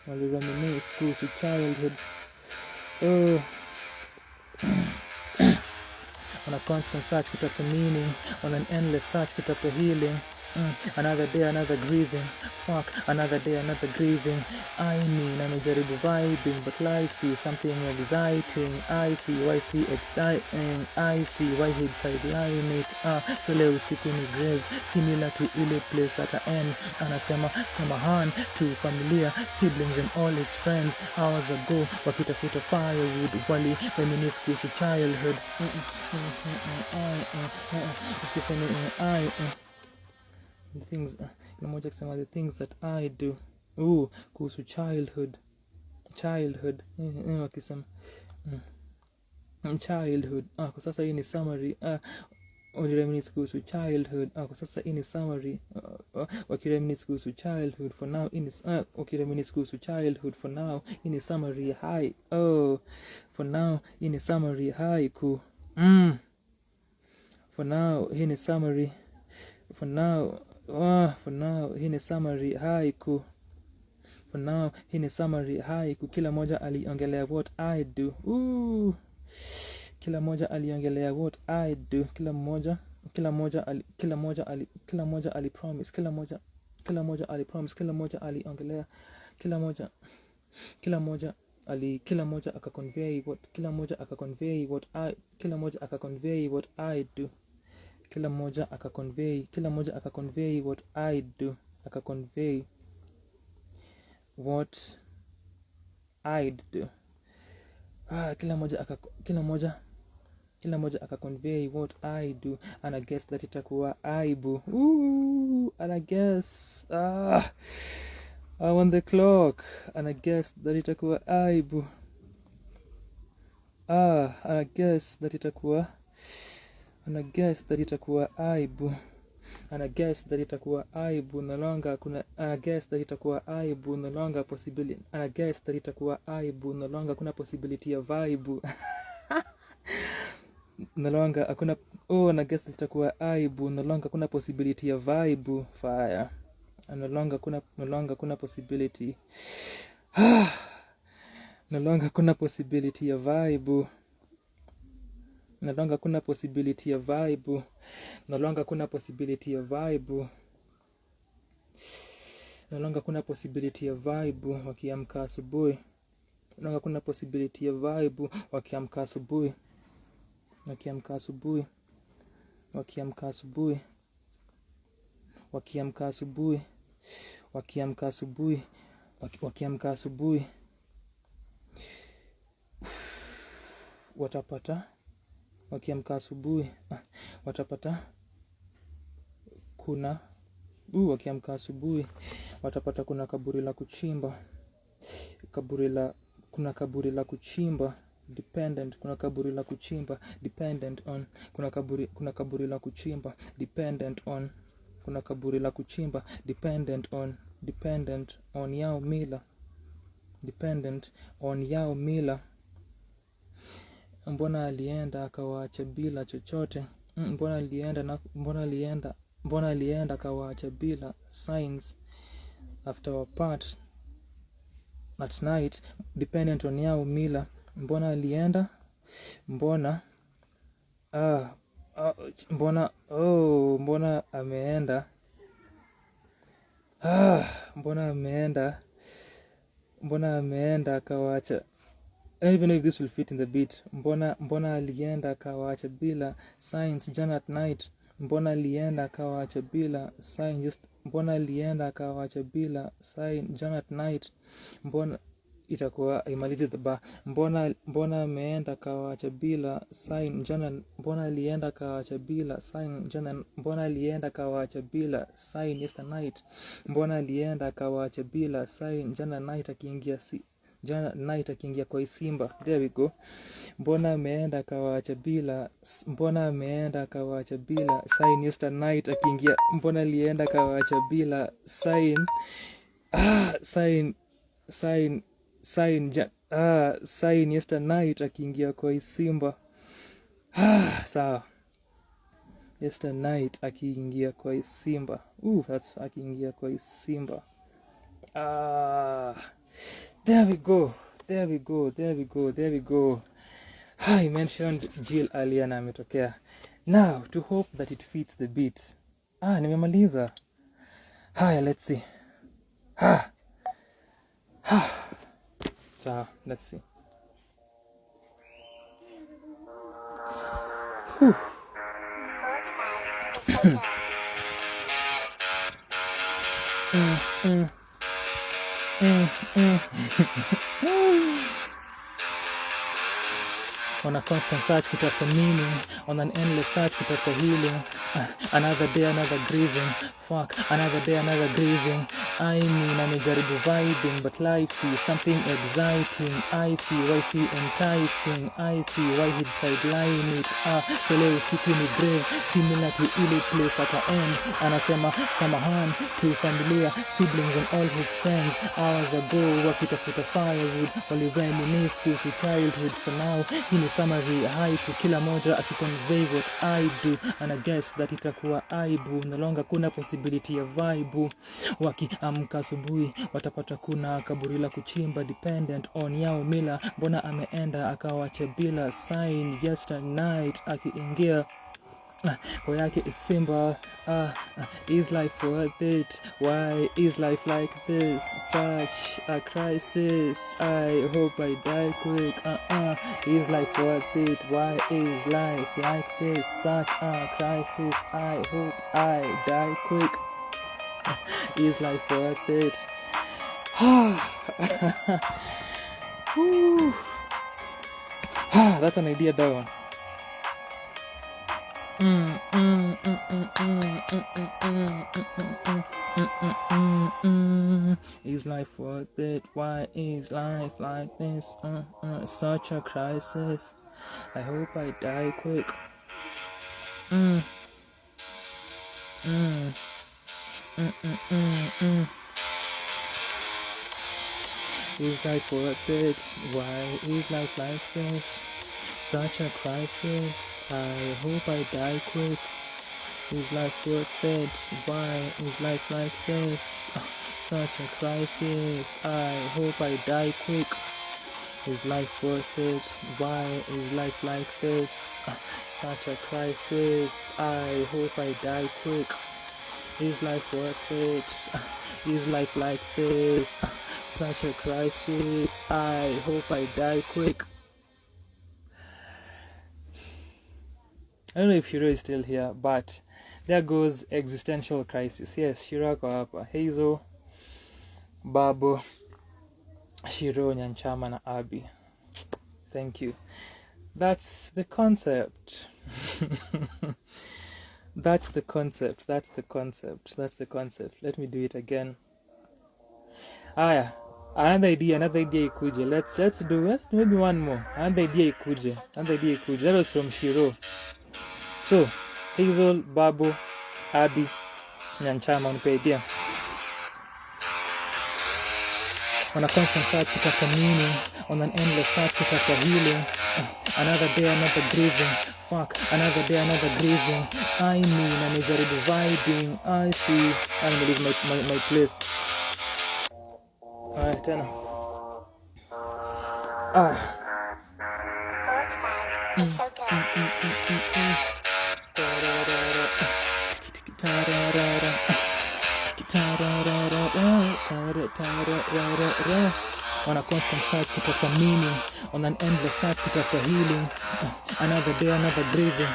S1: Walireminisce kuhusu childhood. On a constant search kutafuta meaning, on an endless search kutafuta healing. Another day, another grieving. Fuck, another day, another grieving. I mean, amejaribu vibing, but life sees something exciting. I see why see exciting. I see why he'd sideline it. So leo usiku ni grave, similar to ile place at the end. Anasema samahan to familia, siblings and all his friends. Hours ago, wakitafuta firewood, wali reminisce kuhusu childhood. The things, moja kusema the things that I do. Kuhusu childhood. Wakisema childhood. Kwa sasa hii ni summary. Wakireminisce kuhusu childhood. Kwa sasa hii ni summary. Wakireminisce kuhusu childhood. For now in is wakireminisce kuhusu childhood. For now in is summary high. For now in is summary high ku. For now hii ni summary. For now hii ni summary haiku. For now hii ni summary haiku. Kila moja aliongelea what I do. Kila moja aliongelea what I do. Kila moja alipromise. Kila moja alipromise. Kila moja aliongelea. Kila moja akaconvey what. Kila moja akaconvey what I. Kila moja akaconvey what I do. Kila moja akaconvey what I do. Akaconvey what I'd do. Kila moja akaconvey what I do. And I guess that itakuwa aibu. And I guess I on the clock. And I guess that itakuwa aibu. And I guess that itakuwa aibu. And I guess that itakuwa aibu. No longer kuna. I guess that itakuwa aibu. No longer possibility. And I guess that itakuwa aibu. No longer kuna possibility ya vibe. No longer hakuna. And I guess that itakuwa aibu. No longer kuna possibility ya vibe. Fire. And no longer kuna possibility. No longer kuna possibility ya vibe. No longer kuna possibility ya vibe. No longer kuna possibility ya vibe. No longer kuna possibility ya vibe. Wakiamka asubuhi. No longer kuna possibility ya vibe. Wakiamka asubuhi. Wakiamka asubuhi. Wakiamka asubuhi. Wakiamka asubuhi. Wakiamka asubuhi. Wakiamka asubuhi. Watapata. Wakiamka asubuhi. Watapata. Kuna. Wakiamka asubuhi. Watapata kuna kaburi la kuchimba. Kuna kaburi la kuchimba. Dependent. Kuna kaburi la kuchimba. Dependent on. Kuna kaburi la kuchimba. Dependent on. Kuna kaburi la kuchimba. Dependent on. Dependent on yao mila. Dependent on yao mila. Mbona alienda akawaacha bila chochote? Mbona alienda akawaacha bila signs after our part at night. Dependent on yao mila. Mbona alienda? Mbona ameenda? Mbona ameenda akawaacha. I don't even know if this will fit in the beat. Mbona alienda akawaacha bila signs jana at night. Mbona alienda akawaacha bila signs. Mbona alienda akawaacha bila sign jana at night. Mbona itakuwa imalize the bar. Mbona ameenda akawaacha bila sign jana. Mbona alienda akawaacha bila sign jana. Mbona alienda akawaacha bila sign yesterday night. Mbona alienda akawaacha bila sign jana night akiingia jana night akiingia kwa Simba. There we go. Mbona ameenda akawaacha bila. Mbona ameenda akawaacha bila sign yesterday night akiingia. Mbona alienda akawaacha bila sign. Sign yesterday night akiingia kwa Simba. Sawa. Yesterday night akiingia kwa Simba. That's akiingia kwa Simba. There we go. I mentioned Jill earlier na ametokea. Now, to hope that it fits the beat. Nimemaliza. Haya, let's see. So, let's see.
S2: Birds is so good.
S1: On a constant search kutafuta meaning, on an endless search kutafuta healing. Another day, another grieving. Fuck, another day, another grieving. I mean, amejaribu vibing, but life sees something exciting. I see why see enticing. I see why he'd sideline it. So leo usiku ni grave, similar to ile place at the end. Anasema samahan to familia, siblings and all his friends. Hours ago, wakitafuta firewood, walireminisce kuhusu childhood. For now, hii ni summary haiku, kila moja akiconvey what I do, and I guess that itakuwa aibu. No longer kuna possibility ya vibe. Wakiamka asubuhi watapata kuna kaburi la kuchimba, dependent on yao mila. Mbona ameenda akawache bila sign yesternight akiingia kwa yake is simba. Is life worth it? Why is life like this? Such a crisis, I hope I die quick. Is life worth it? Why is life like this? Such a crisis, I hope I die quick. Is life worth it? That's an idea, that one. Is life worth it? Why is life like this? Such a crisis, I hope I die quick. Is life worth it? Why is life like this? Such a crisis, I hope I die quick. Is life worth it? Why is life like this? Such a crisis, I hope I die quick. Is life worth it? Why is life like this? Such a crisis, I hope I die quick. Is life worth it? Is life like this? Such a crisis, I hope I die quick. I don't know if Shiro is still here, but there goes existential crisis. Yes, Shiro ako hapa. Hazel, Babu, Shiro, Nyanchama na Abi. Thank you. That's the concept. That's the concept. Let me do it again. Another idea ikuje. Let's do maybe one more. Another idea ikuje. That was from Shiro. So, Hazel, Babu, Abi, Nyanchama, unipe idea. On a constant search kutafuta meaning, on an endless search kutafuta healing. Another day, another grieving. Fuck, another day, another grieving. I mean, amejaribu vibing. I see. I'm gonna leave my place. Alright, tena.
S2: Bird's vibe is so good.
S1: On a constant search kutafuta meaning, on an endless search kutafuta healing. Another day, another grieving.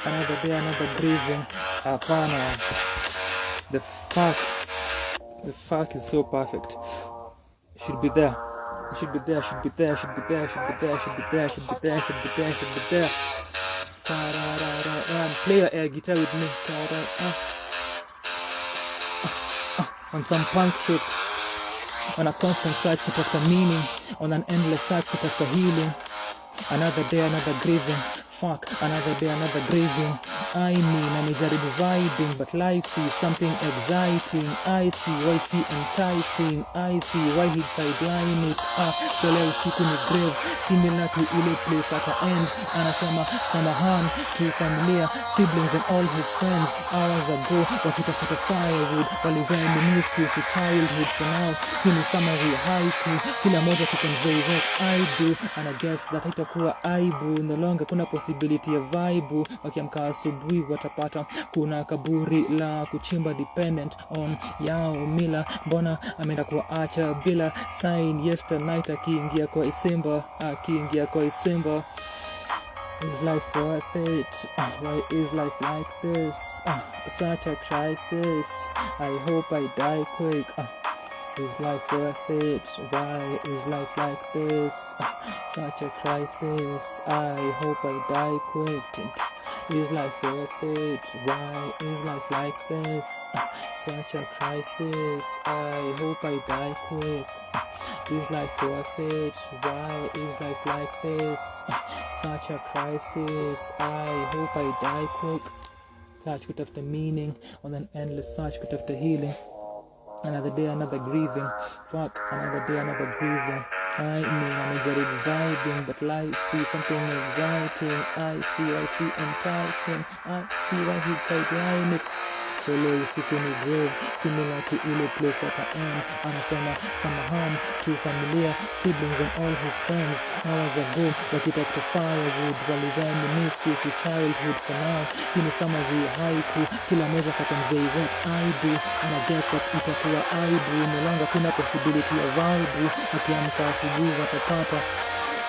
S1: Another day, another grieving. Hapana. The fuck is so perfect. Should be there. Play your air guitar with me. On some punk shit. On a constant search kutafuta meaning, on an endless search kutafuta healing. Another day, another grieving. Fuck, another day, another grieving. I mean, amejaribu vibing, but life sees something exciting. I see why see enticing. I see why he'd sideline it. So leo usiku ni grave, similar to ile place at the end. Anasema samahan to familia, siblings and all his friends. Hours ago, wakitafuta firewood, walireminisce kuhusu childhood. For now, hii ni summary haiku, kila moja kuconvey what I do, and I guess that haitakuwa aibu. No longer kuna possibility possibility ya vibe. Wakiamka asubuhi watapata kuna kaburi la kuchimba, dependent on yao mila. Mbona ameenda kuacha bila sign yesterday, akiingia kwa Isimba. Is life worth it? Why is life like this? Such a crisis. I hope I die quick. Is life worth it? Why is life like this? Such a crisis. I hope I die quick. Is life worth it? Why is life like this? Such a crisis. I hope I die quick. Is life worth it? Why is life like this? Such a crisis. I hope I die quick. Search kutafuta meaning on an endless search kutafuta healing. Another day, another grieving. Fuck, another day, another grieving. I mean, I'm excited vibing, but life sees something exciting. I see enticing. I see why he'd sideline it. So leo usiku ni grave, similar to ile place at the end. Anasema samahani to familia, siblings and all his friends. Hours ago, wakitafuta firewood, walireminisce kuhusu childhood. For now, hii ni summary haiku, kila moja kaconvey what I do, and I guess that itakuwa aibu. No longer kuna possibility ya vibe. Akiamka asubuhi watapata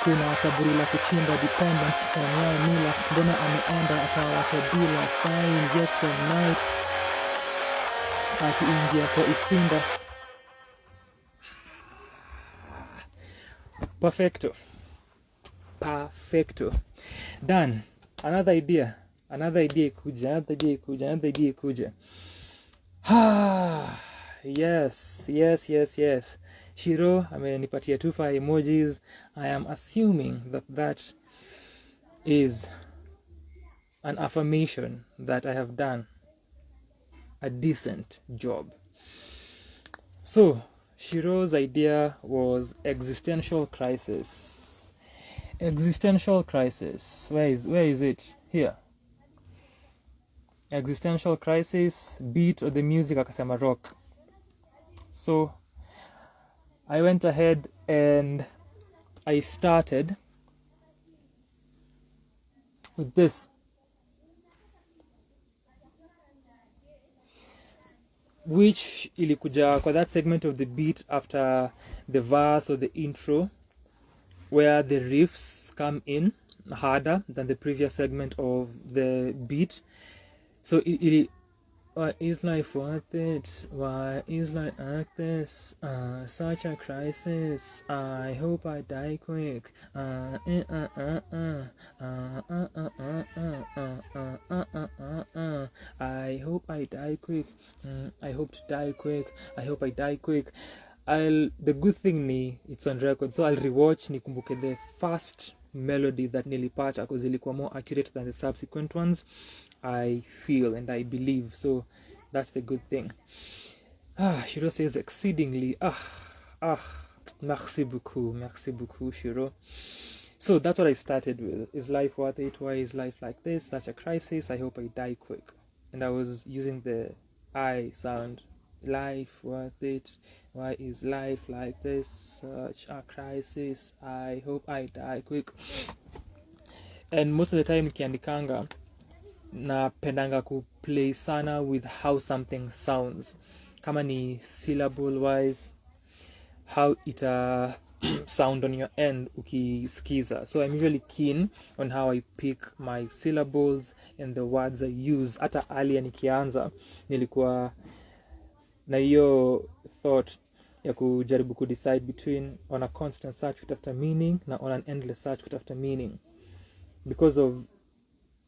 S1: kuna kaburi la kuchimba, dependent on yao mila. Mbona ameenda akawacha bila sign yesterday, akiingia kwa Isimba. Perfecto. Done. Another idea ikuja. Yes. Shiro amenipatia 2 fire emojis. I am assuming that is an affirmation that I have done a decent job. So Shiro's idea was existential crisis. Where is it? Here. Existential crisis, beat or the music akasema rock. So I went ahead and I started with this. Which ilikuja kwa that segment of the beat after the verse or the intro, where the riffs come in harder than the previous segment of the beat. So why is life worth it? Why is life like this? Such a crisis. I hope I die quick. I hope I die quick. I hope to die quick. I hope I die quick. The good thing ni it's on record, so I'll rewatch nikumbuke the first melody that nilipata, because ilikuwa more accurate than the subsequent ones, I feel and I believe. So that's the good thing. Shiro says exceedingly. Merci beaucoup, Shiro. So that's what I started with. Is life worth it? Why is life like this? Such a crisis. I hope I die quick. And I was using the I sound. Life worth it? Why is life like this? Such a crisis. I hope I die quick. And most of the time nikiandikanga napendanga ku play sana with how something sounds, kama ni syllable wise, how it sound on your end ukisikiza. So I'm really keen on how I pick my syllables and the words I use. Hata earlier nikianza nilikuwa na hiyo thought ya kujaribu kudecide between on a constant search kutafuta meaning na on an endless search kutafuta meaning, because of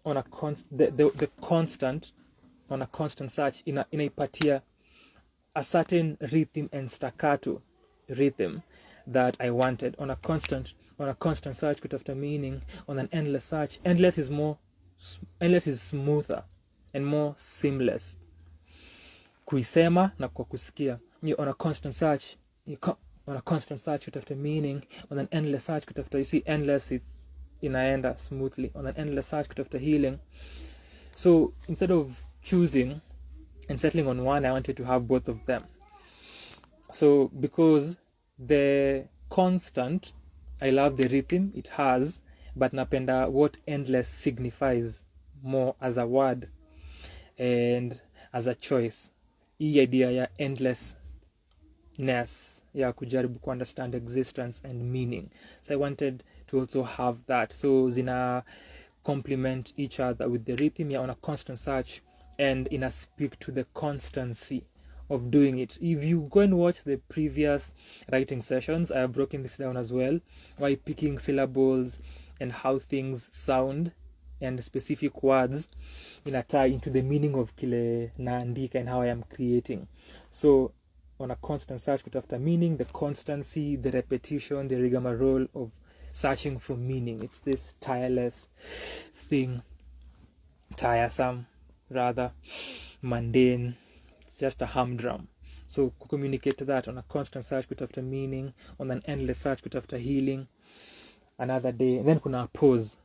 S1: on a the constant on a constant search inaipatia a certain rhythm and staccato rhythm that I wanted. On a constant search kutafuta meaning. On an endless search, endless is smoother and more seamless kuisema na kwa kusikia. On a constant search kutafuta meaning. On an endless search kutafuta, you see, endless it's inaenda smoothly. On an endless search kutafuta healing. So instead of choosing and settling on one, I wanted to have both of them. So because the constant, I love the rhythm it has, but napenda what endless signifies more as a word and as a choice. Hii idea ya endlessness ya kujaribu ku understand existence and meaning, so I wanted to also have that, so zina complement each other with the rhythm ya on a constant search, and in a speak to the constancy of doing it. If you go and watch the previous writing sessions, I have broken this down as well, why picking syllables and how things sound and specific words in a tie into the meaning of kile naandika and how I am creating. So on a constant search kutafuta meaning, the constancy, the repetition, the rigmarole of searching for meaning. It's this tireless thing, tiresome rather, mundane. It's just a humdrum. So communicate that on a constant search kutafuta meaning, on an endless search kutafuta healing. Another day, and then kuna a pause.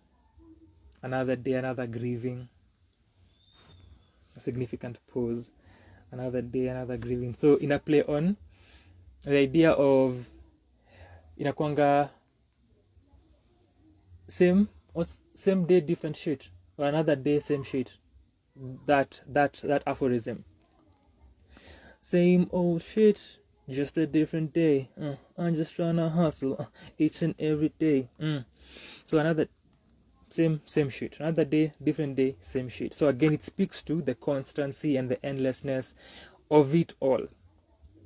S1: Another day, another grieving. A significant pause. Another day, another grieving. So in a play on the idea of inakwanga same day different shit, or another day same shit. That aphorism. Same old shit, just a different day. I'm just trying to hustle each and every day. So another same shit, another day different day, same shit. So again, it speaks to the constancy and the endlessness of it all,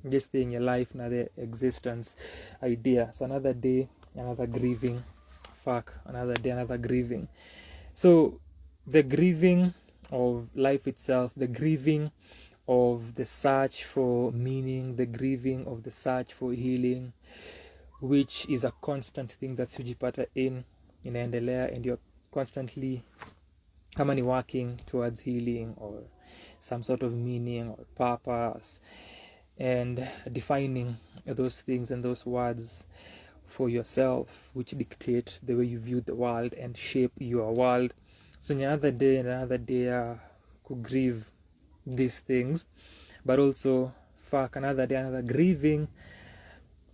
S1: this thing, your life, another existence idea. So another day, another grieving. Another day, another grieving. So the grieving of life itself, the grieving of the search for meaning, the grieving of the search for healing, which is a constant thing that sujipata inaendelea, and you're constantly kama ni working towards healing or some sort of meaning or purpose, and defining those things and those words for yourself, which dictate the way you view the world and shape your world. So another day could grieve these things, but also another day, another grieving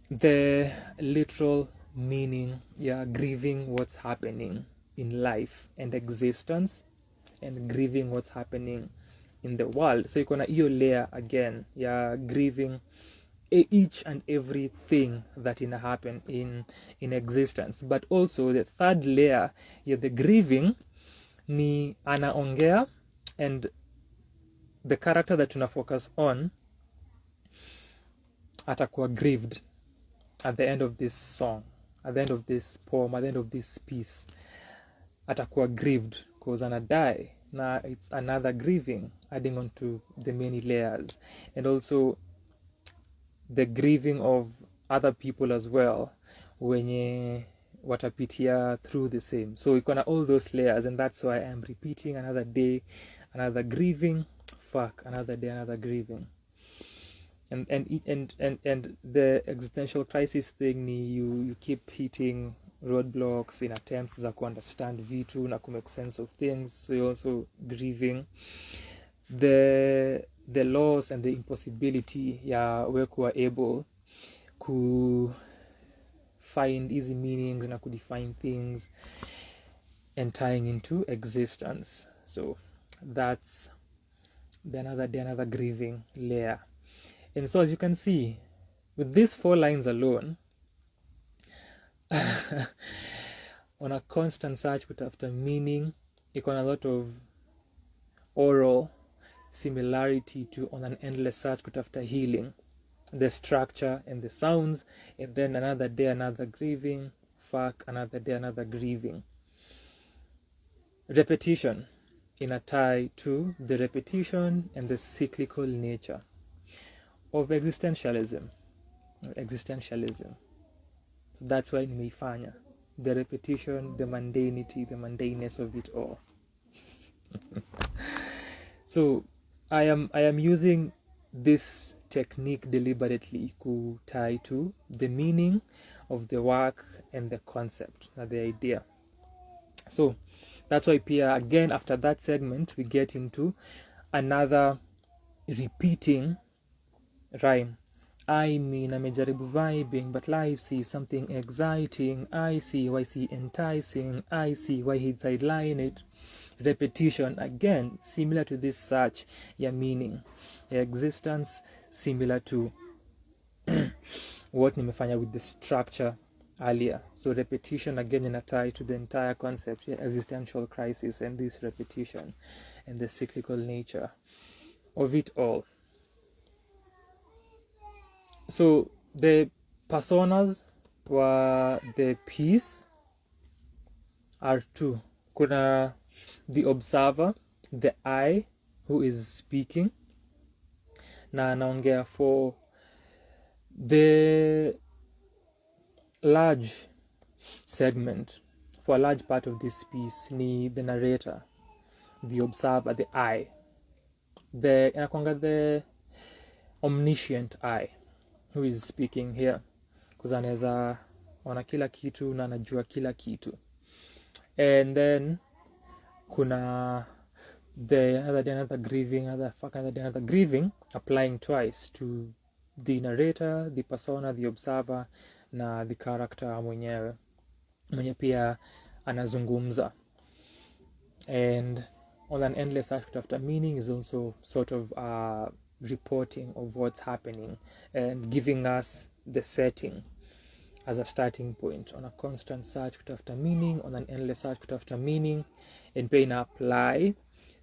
S1: the literal meaning, grieving what's happening in life and existence, and grieving what's happening in the world. So ikona hiyo layer again, grieving each and everything that happen in existence, but also the third layer, the grieving ni anaongea, and the character that tuna focus on atakuwa grieved at the end of this song, at the end of this poem, at the end of this piece. Atakuwa grieved because anadai. Now it's another grieving, adding on to the many layers, and also the grieving of other people as well, wenye watapitia through the same. So ikona all those layers, and that's why I'm repeating another day, another grieving. Another day, another grieving. And the existential crisis thing, you keep hitting roadblocks in attempts za understand vitu na make sense of things. So you're also grieving the loss and the impossibility we kuwa able to find easy meanings na define things and tying into existence. So that's the another day, another grieving layer. And so as you can see, with these 4 lines alone, on a constant search after meaning, you got a lot of oral similarity to on an endless search after healing, the structure and the sounds, and then another day, another grieving, another day, another grieving. Repetition in a tie to the repetition and the cyclical nature of existentialism. So that's why nimeifanya, the repetition, the mundanity, the mundaneness of it all. So I am using this technique deliberately to tie to the meaning of the work and the concept, the idea. So that's why Pia, again, after that segment, we get into another repeating rhyme I mean amejaribu vibing, but life sees something exciting. I see why see enticing. I see why he'd sideline it. Repetition, again, similar to this search ya meaning, ya existence, similar to what nimefanya with the structure earlier. So repetition again in a tie to the entire concept, existential crisis, and this repetition and the cyclical nature of it all. So the personas were the piece are two. Kuna the observer, the I who is speaking, na anaongea for the large segment, for a large part of this piece ni the narrator, the observer, the I, the inakwanga the omniscient I who is speaking here, because anaweza ona kila kitu na anajua kila kitu. And then kuna the another grieving applying twice to the narrator, the persona, the observer na the character mwenye pia anazungumza. And on an endless search kutafuta meaning is also sort of reporting of what's happening and giving us the setting as a starting point. On a constant search kutafuta meaning, on an endless search kutafuta meaning, and pia ina apply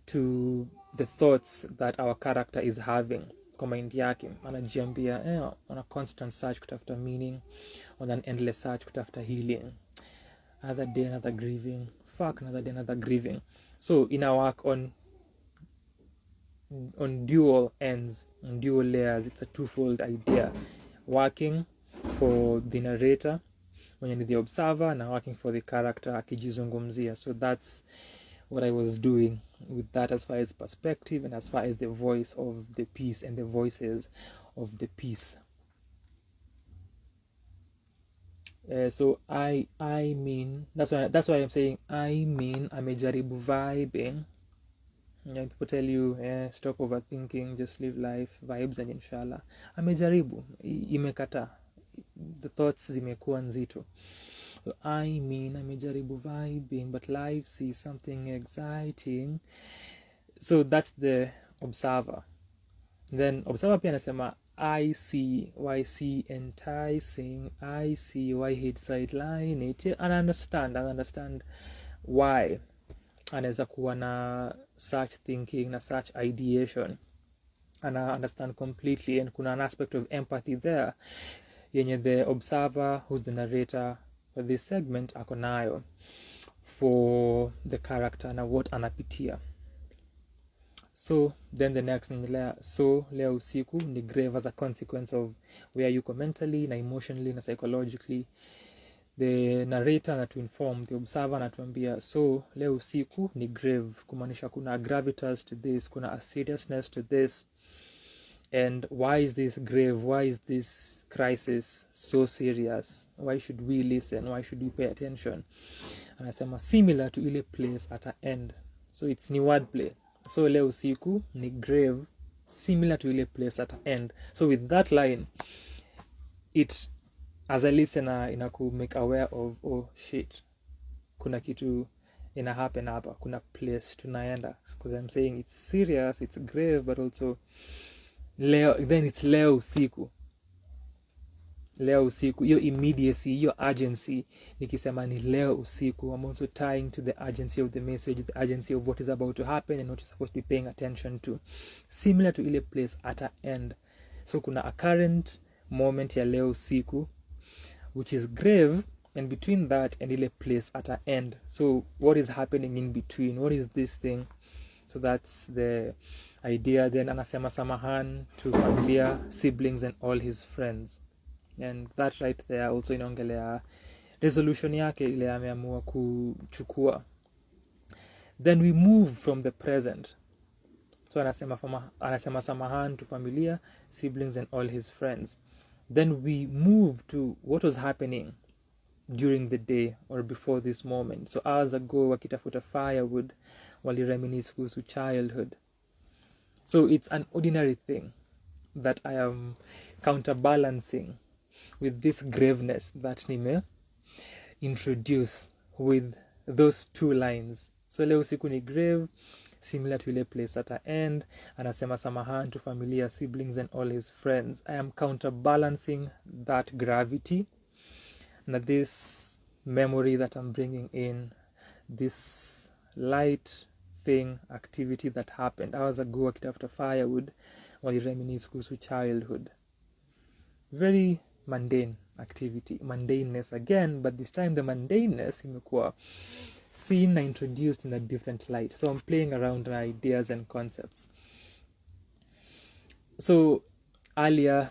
S1: to the thoughts that our character is having kwa mind yake. Anajiambia on a constant search kutafuta meaning, on an endless search kutafuta healing. Another day, another grieving. Another day, another grieving. So in our work on dual ends, on dual layers, it's a twofold idea. Working for the narrator when you're the observer, na working for the character akijizungumzia. So that's what I was doing with that as far as perspective and as far as the voice of the piece and the voices of the piece. So I mean, that's why I'm saying I mean amejaribu vibing. People tell you stop overthinking, just live life, vibes and inshallah. Amejaribu, imekata, the thoughts zimekuwa nzito. So I mean amejaribu vibing, but life sees something exciting. So that's the observer. Then observer pia anasema I see why see enticing. I see why he'd sideline it. And I understand why anaweza kuwa na such thinking, na such ideation. And I understand completely. And kuna an aspect of empathy there yenye the observer, who's the narrator for this segment, ako nayo for the character na what anapitia. So then the next layer, so leo usiku ni grave as a consequence of where you go mentally, na emotionally, na psychologically. The narrator na to inform the observer na tuambia, so leo usiku ni grave, kumaanisha kuna gravitas to this, kuna a seriousness to this. And why is this grave? Why is this crisis so serious? Why should we listen? Why should we pay attention? Anasema similar to ile place at an end. So it's ni wordplay. So leo usiku ni grave, similar to ile place at an end. So with that line, it as a listener inaku make aware of, oh shit, kuna kitu ina happen hapa, kuna place tunaenda. Because I'm saying it's serious, it's grave, but also leo, then it's leo usiku. Leo usiku, your immediacy, your urgency, nikisema ni leo usiku, I'm also tying to the urgency of the message, the urgency of what is about to happen and what you're supposed to be paying attention to. Similar to ile place at an end. So kuna a current moment ya leo usiku, which is grave, and between that and ile place at an end. So what is happening in between? What is this thing? So that's the idea. Then anasema samahan to familia, siblings and all his friends. And that right there also inaongelea resolution yake ile ameamua kuchukua. Then we move from the present. So anasema samahan to familia, siblings and all his friends. Then we move to what was happening during the day or before this moment. So hours ago wakitafuta firewood, walireminisce kuhusu childhood. So it's an ordinary thing. that I am counterbalancing with this graveness that nime introduce with those two lines. So leo siku ni grave, similar to ile place at a end. Anasema samahan to familia, siblings and all his friends. I am counterbalancing that gravity. Now this memory that I'm bringing in, this light thing, activity that happened hours ago akitafuta firewood, walireminisce kuhusu childhood. Very mundane activity, mundaneness again, but this time the mundaneness imekuwa seen and introduced in a different light. So I'm playing around with ideas and concepts. So earlier,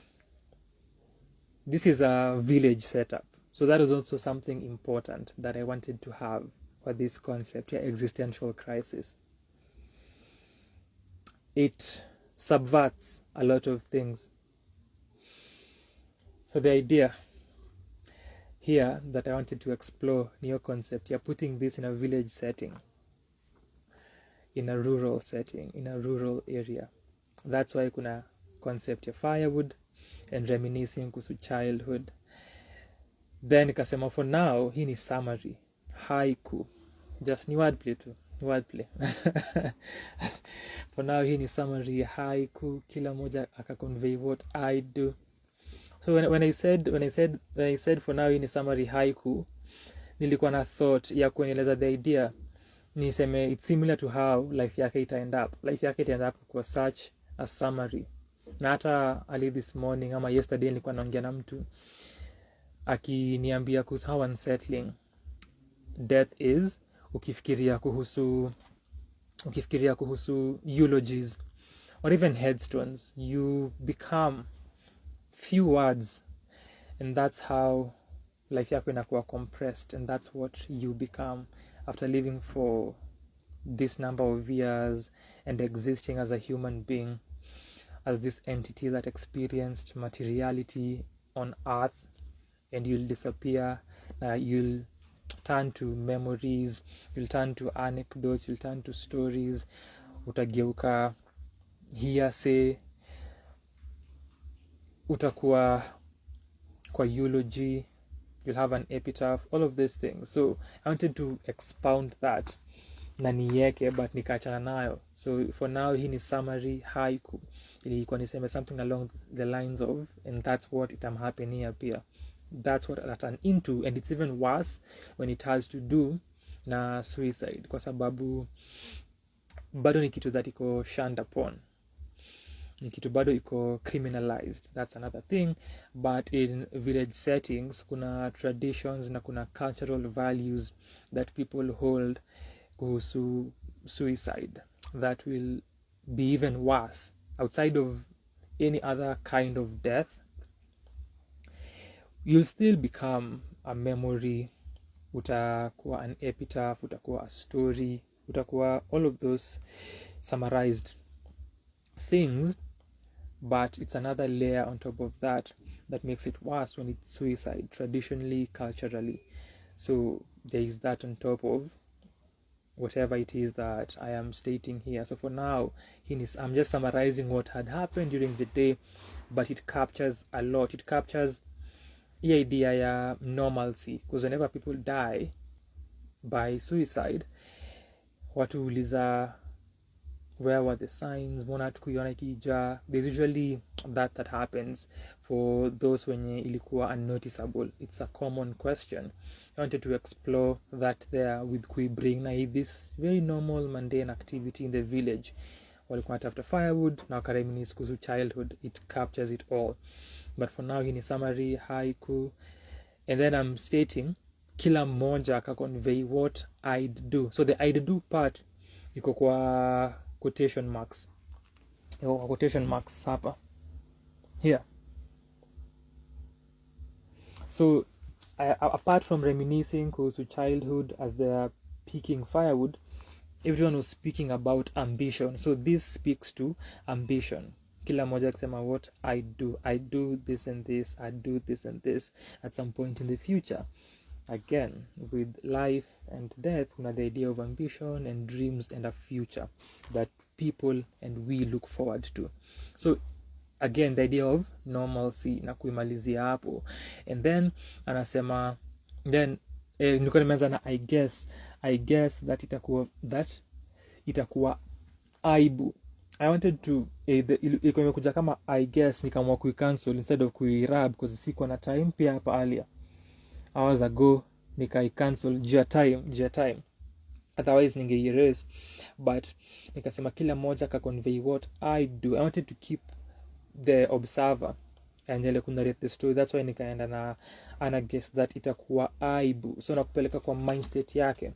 S1: this is a village setup. So that is also something important that I wanted to have for this concept, existential crisis. It subverts a lot of things. So the idea here that I wanted to explore new concept, you're putting this in a village setting, in a rural setting, in a rural area. That's why kuna concept ya firewood and reminiscing kuhusu childhood. Then nikasema for now hii ni summary, haiku, just ni wordplay tu, wordplay. For now hii ni summary, haiku, kila moja akaconvey what I do. So when I said for now hii ni summary haiku, nilikuwa na thought ya kuendeleza the idea, niseme it's similar to how life yake ita end up. Life yake ita end up kwa such a summary. Na hata early this morning ama yesterday nilikuwa naongea na mtu akiniambia kuhusu how unsettling death is, ukifikiria kuhusu eulogies or even headstones, you become few words, and that's how life yako inakuwa compressed, and that's what you become after living for this number of years and existing as a human being, as this entity that experienced materiality on earth, and you'll disappear. You'll turn to memories, you'll turn to anecdotes, you'll turn to stories, utageuka hearsay, utakuwa kwa eulogy, you'll have an epitaph, all of these things. So I wanted to expound that na nieke, but nikaachana nayo. So for now hii ni summary haiku, ilikuwa niseme something along the lines of, and that's what it am happening here pia. That's what I turn into, and it's even worse when it has to do na suicide, kwa sababu bado ni kitu that iko shunned upon, ni kitu bado iko criminalized. That's another thing. But in village settings kuna traditions na kuna cultural values that people hold kuhusu suicide that will be even worse outside of any other kind of death. You'll still become a memory, utakuwa an epitaph, utakuwa a story, utakuwa all of those summarized things, but it's another layer on top of that that makes it worse when it's suicide, traditionally, culturally. So there is that on top of whatever it is that I am stating here. So for now, I'm just summarizing what had happened during the day, but it captures a lot. It captures the idea ya normalcy, because whenever people die by suicide, watu uliza where were the signs, mbona tukuiona ikija. There's usually that happens for those wenye ilikuwa unnoticeable. It's a common question. I wanted to explore that there with kuibring na this very normal mundane activity in the village. Walikuwa after firewood na wakareminisce kuhusu childhood. It captures it all. But for now hii ni summary haiku, and then I'm stating kila mmoja akaconvey what I'd do. So the I'd do part iko kwa quotation marks. Quotation marks hapa here. So apart from reminiscing kuhusu childhood as they are picking firewood, everyone was speaking about ambition. So this speaks to ambition. Kila moja akisema what I do this and this, I do this and this at some point in the future. Again, with life and death, kuna the idea of ambition and dreams and a future that people and we look forward to. So again the idea of normalcy na kuimalizia hapo. And then anasema then nilikuwa nimeanza na I guess that itakuwa aibu. I wanted to ilikuwa imekuja kama I guess, nikaamua kuicancel instead of kuirub because siko na time pia hapa earlier hours ago, nikaicancel juu ya time, otherwise ningeerase. But nikasema kila moja ka convey what I do. I wanted to keep the observer and ile kunarrate the story. That's why nikaenda na ana guess that itakuwa aibu. So nakupeleka kwa mind state yake.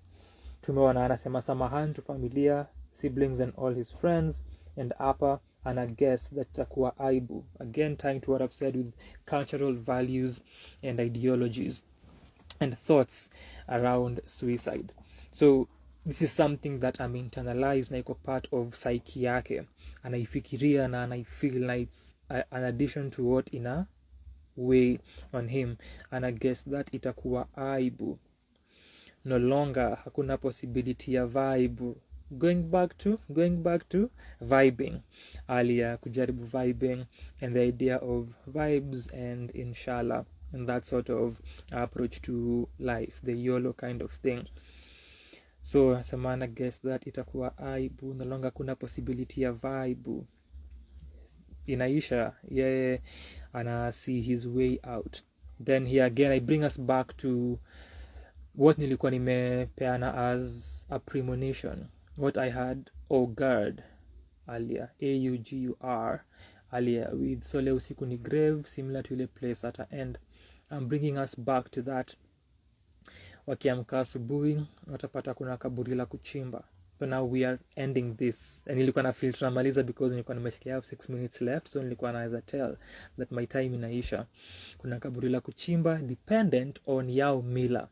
S1: Tumeona anasema samahani to familia, siblings and all his friends, and hapa ana guess that itakuwa aibu. Again tying to what I've said with cultural values and ideologies and thoughts around suicide. So this is something that I'm internalized na iko part of psyche yake. Anaifikiria na anaifeel na it's an addition to what in a way on him. And I guess that itakuwa aibu. No longer hakuna possibility ya vibe. Going back to vibing. Earlier kujaribu vibing and the idea of vibes and inshallah and that sort of approach to life, the YOLO kind of thing. So Samana guess that itakuwa aibu. No longer kuna possibility ya vibe. Inaisha yeye ana see his way out. Then here again I bring us back to what nilikuwa nimepeana as a premonition, what I had augured earlier, AUGUR earlier with sole usiku ni grave, similar to ile place at a end. I'm bringing us back to that. Wakiamka asubuhi watapata kuna kaburi la kuchimba. But now we are ending this. And nilikuwa na feel tunamaliza because nilikuwa nimeshikia up 6 minutes left. So nilikuwa naweza tell that my time inaisha. Kuna kaburi la kuchimba dependent on yao mila.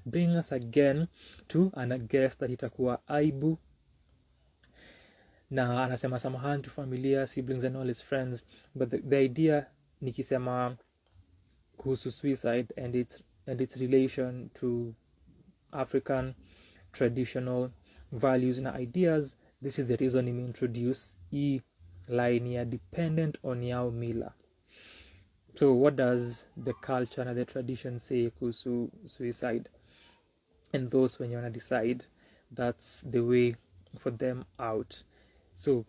S1: Bring us again to ana guess that itakuwa aibu. Na anasema samahani to familia, siblings and all his friends. But the idea nikisema kuhusu suicide and its relation to African traditional values na ideas, this is the reason he introduce line ya dependent on yao mila. So what does the culture and the tradition say kuhusu suicide? And those when you wanna decide, that's the way for them out. So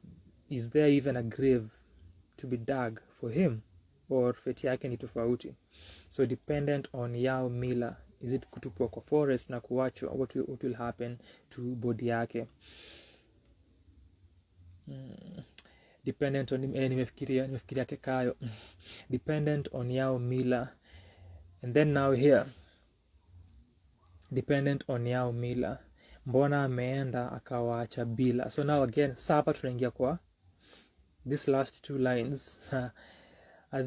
S1: is there even a grave to be dug for him, or fate yake ni tofauti? So dependent on yao mila, is it kutupwa kwa forest na kuachwa? What will happen to body yake? Dependent on nimefikiria tekayo. Dependent on yao mila. And then now here, dependent on yao mila, mbona ameenda akawaacha bila? So now again sapa tunaingia kwa this last two lines.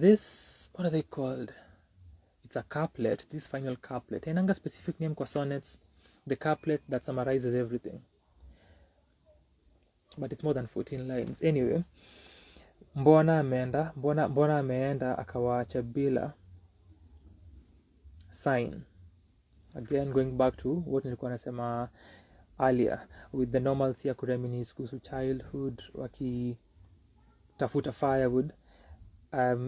S1: This, what are they called? It's a couplet, this final couplet. Inanga specific name kwa sonnets, the couplet that summarizes everything. But it's more than 14 lines. Anyway, mbona ameenda akawaacha bila sign. Again going back to what nilikuwa nasema earlier with the normalcy ya kureminisce kuhusu childhood wakitafuta firewood.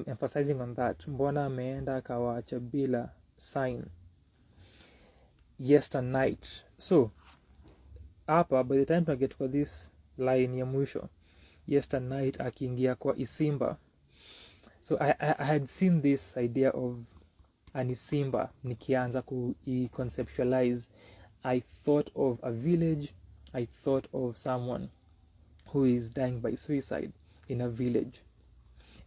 S1: Emphasizing on that. Mbona ameenda akawaacha bila sign. Yesternight. So hapa by the time to get kwa this line ya mwisho, yesternight akiingia kwa Isimba. So I had seen this idea of an Isimba nikianza conceptualize. I thought of a village. I thought of someone who is dying by suicide in a village.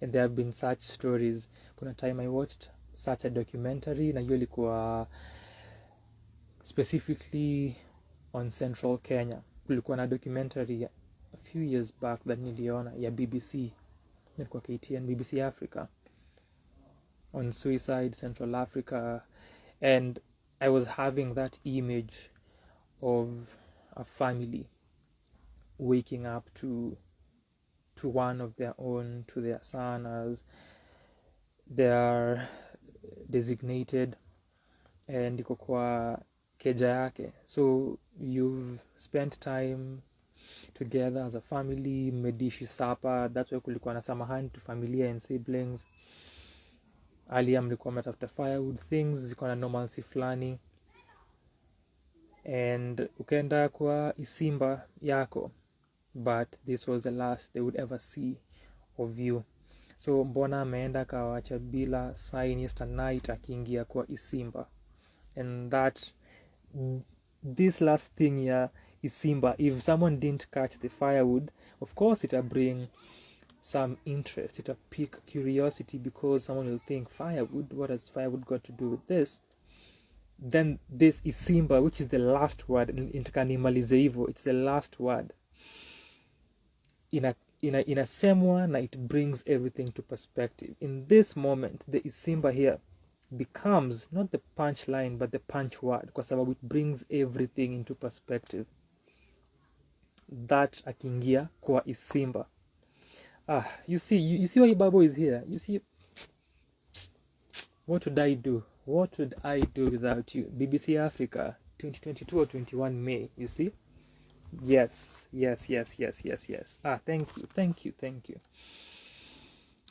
S1: And there have been such stories. Kuna time I watched such a documentary na hiyo ilikuwa specifically on Central Kenya. Kulikuwa na documentary a few years back that niliona ya BBC, ilikuwa KTN, BBC Africa, on suicide Central Africa. And I was having that image of a family waking up to one of their own, to their son as their designated, and iko kwa keja yake. So you've spent time together as a family, mmedishi sapa. That's why kulikuwa na samahani to familia and siblings. Alia mlikuwa mnatafuta firewood, things ziko na normalcy flani, and ukaenda kwa isimba yako, but this was the last they would ever see of you. So mbona ameenda kawacha bila sign yesternight akiingia kwa isimba? And that this last thing ya isimba, if someone didn't catch the firewood, of course it'll bring some interest, it'll pique curiosity, because someone will think, firewood, what has firewood got to do with this? Then this isimba, which is the last word, it's the last word, inasemwa na it brings everything to perspective. In this moment, the isimba here becomes not the punchline but the punch word, kwa sababu it brings everything into perspective. That akiingia kwa isimba. You see why Babo is here. You see, what would I do without you? BBC Africa 2022 or 21 May, you see? Yes. Thank you.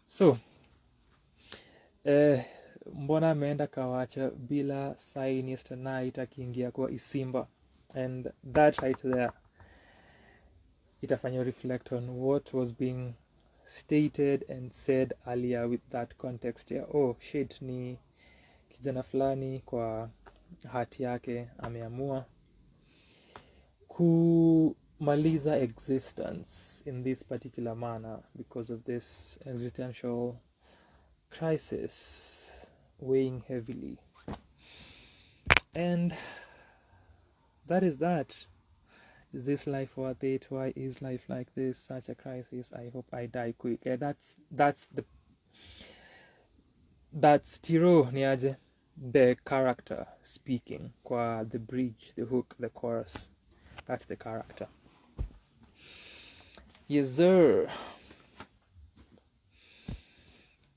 S1: So mbona ameenda kawacha bila sign yesternight akiingia kwa isimba? And that right there itafanya reflect on what was being stated and said earlier with that context ya shit, ni kijana fulani kwa hati yake ameamua kumaliza existence in this particular manner because of this existential crisis weighing heavily. And that is that. Is this life worth it? Why is life like this? Such a crisis. I hope I die quick. That's Tiro niaje, the character speaking kwa the bridge, the hook, the chorus. That's the character. Yes sir.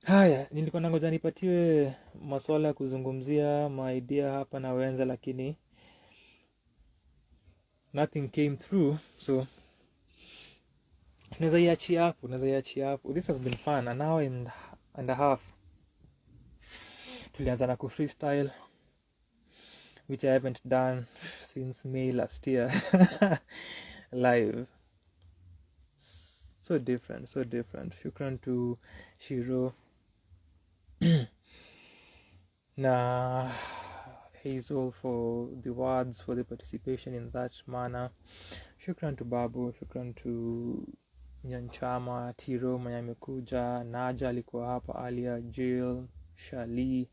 S1: Haya, nilikuwa nangoja nipatiwe maswala ya kuzungumzia idea hapa na wenza, lakini nothing came through, so naweza iachia hapo. This has been fun, an hour and a half. Tulianza na freestyle, which I haven't done since May last year. Live. So different. Shukran to Shiro na Hazel for the words, for the participation in that manner. Shukran to Babu, shukran to Nyanchama, Tiro mwenye amekuja, Naja alikuwa hapa earlier, Jill, Shali,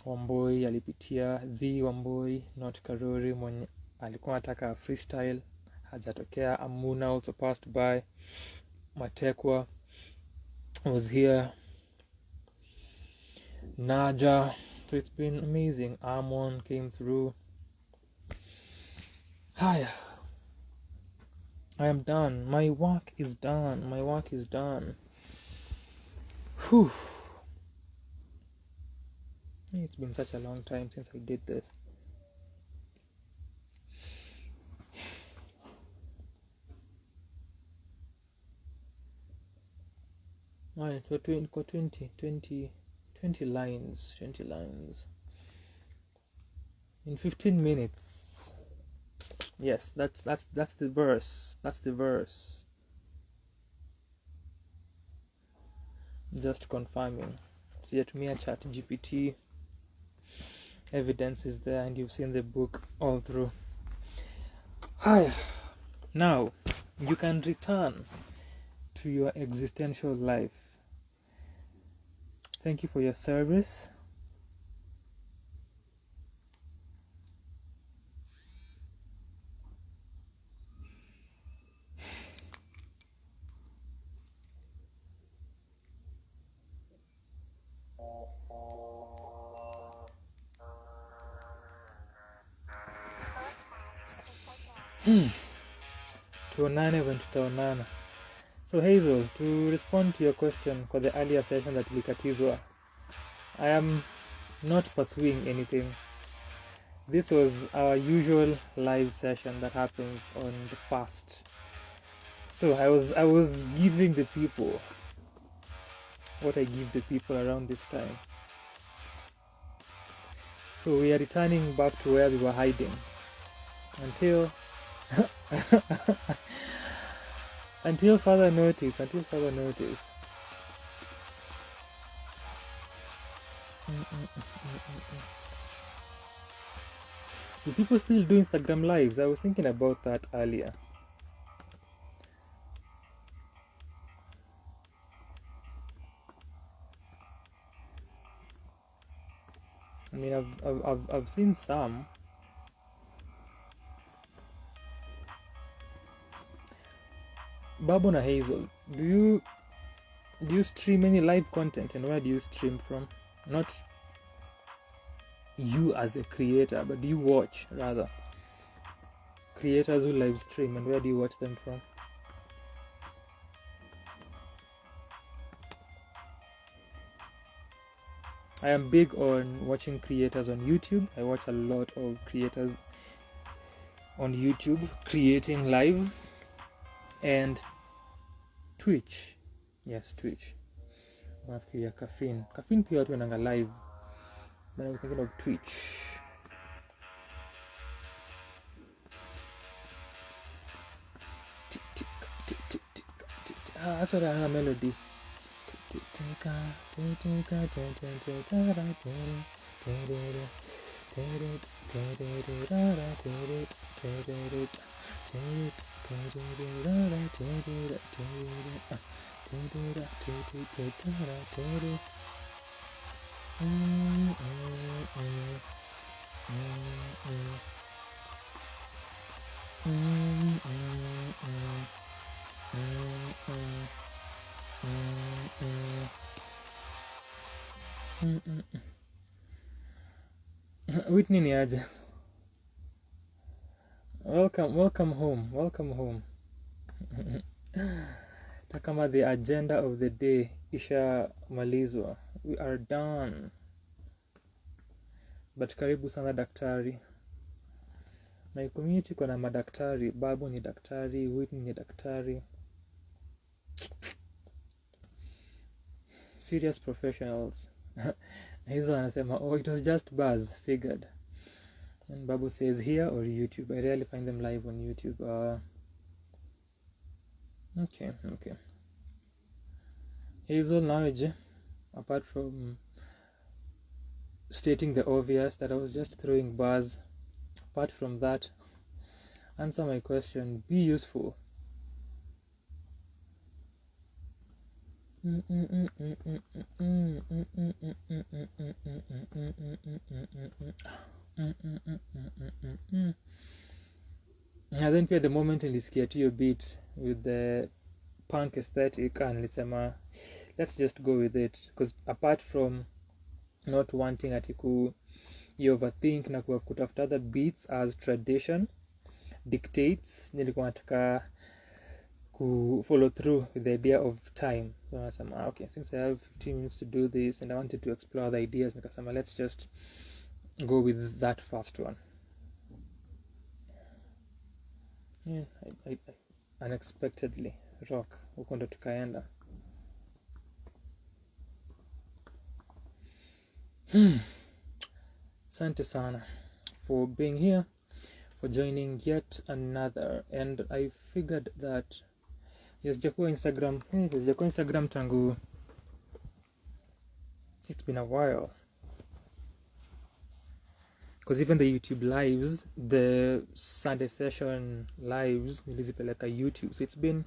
S1: Wamboi alipitia, The Wamboi, not Karori mwenye alikuwa anataka freestyle, hajatokea. Amuna also passed by. Matekwa was here. Naja. So it's been amazing. Amon came through. Hiya. I am done. My work is done. Whew. It's been such a long time since I did this. Right, so 20 lines in 15 minutes. Yes, that's the verse. Just confirming. Sijatumia chat GPT. Evidence is there, and you've seen the book all through. Hi. Now you can return to your existential life. Thank you for your service. Tuonane when tutaonana. So Hazel, to respond to your question for the earlier session that ilikatizwa, I am not pursuing anything. This was our usual live session that happens on the fast. So I was giving the people what I give the people around this time. So we are returning back to where we were hiding until until further notice. Do people still do Instagram lives? I was thinking about that earlier. I mean, I've seen some. Babu na Hazel, do you stream any live content, and where do you stream from? Not you as a creator, but do you watch rather creators who live stream, and where do you watch them from? I am big on watching creators on YouTube. I watch a lot of creators on YouTube creating live, and Twitch. Yes, Twitch. Nafikiria caffeine pia watu wananga live, but I was thinking of Twitch. That's what I have, melody. Whitney ni aje? Welcome home. Takama the agenda of the day isha malizwa. We are done. But karibu sana daktari. My community kuna madaktari. Babu ni daktari, Whitney ni daktari. Serious professionals. Hizo anasema, oh, it was just buzz, figured. And Babu says here or YouTube. I rarely find them live on YouTube. Okay. Hazel knowledge, apart from stating the obvious that I was just throwing buzz, apart from that, answer my question. Be useful. And then pia the moment nilisikia tu your beat with the punk aesthetic, and nilisema let's just go with it, because apart from not wanting atiku you overthink na kutafuta other beats as tradition dictates, nilikuwa nataka ku follow through with the idea of time. So nasema okay, since I have 15 minutes to do this and I wanted to explore the ideas, nikasema let's just go with that first one. Yeah, I unexpectedly rock huko ndo tukaenda. Asante sana for being here, for joining yet another, and I figured that sijakuwa Instagram tangu, it's been a while, because even the YouTube lives, the Sunday session lives nilizipeleka YouTube, so it's been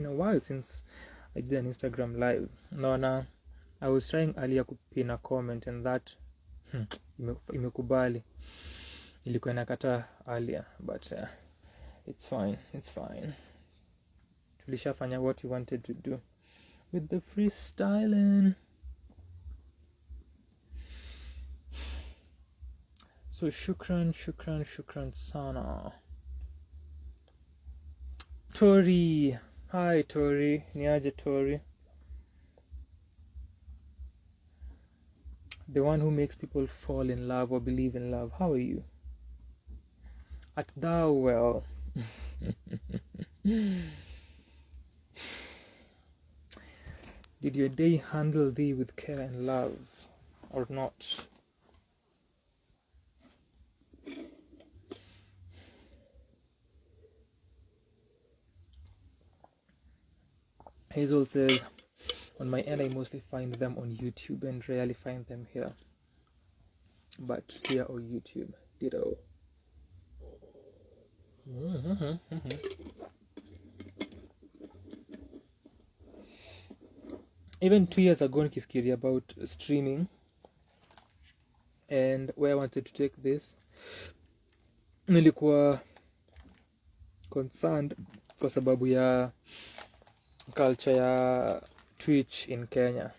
S1: a while since I did an Instagram live. Naona I was trying earlier kupin a comment, and that imekubali, ilikuwa inakataa earlier, but it's fine. Tulishafanya what you wanted to do with the freestyling. So shukran sana. Tori, hi Tori, niaje Tori? The one who makes people fall in love or believe in love. How are you? Art thou well? Did your day handle thee with care and love, or not? Hazel says, on my end I mostly find them on YouTube and rarely find them here. But here on YouTube, ditto. Even 2 years ago nikifikiria about streaming and where I wanted to take this, nilikuwa concerned kwa sababu ya culture ya Twitch in Kenya,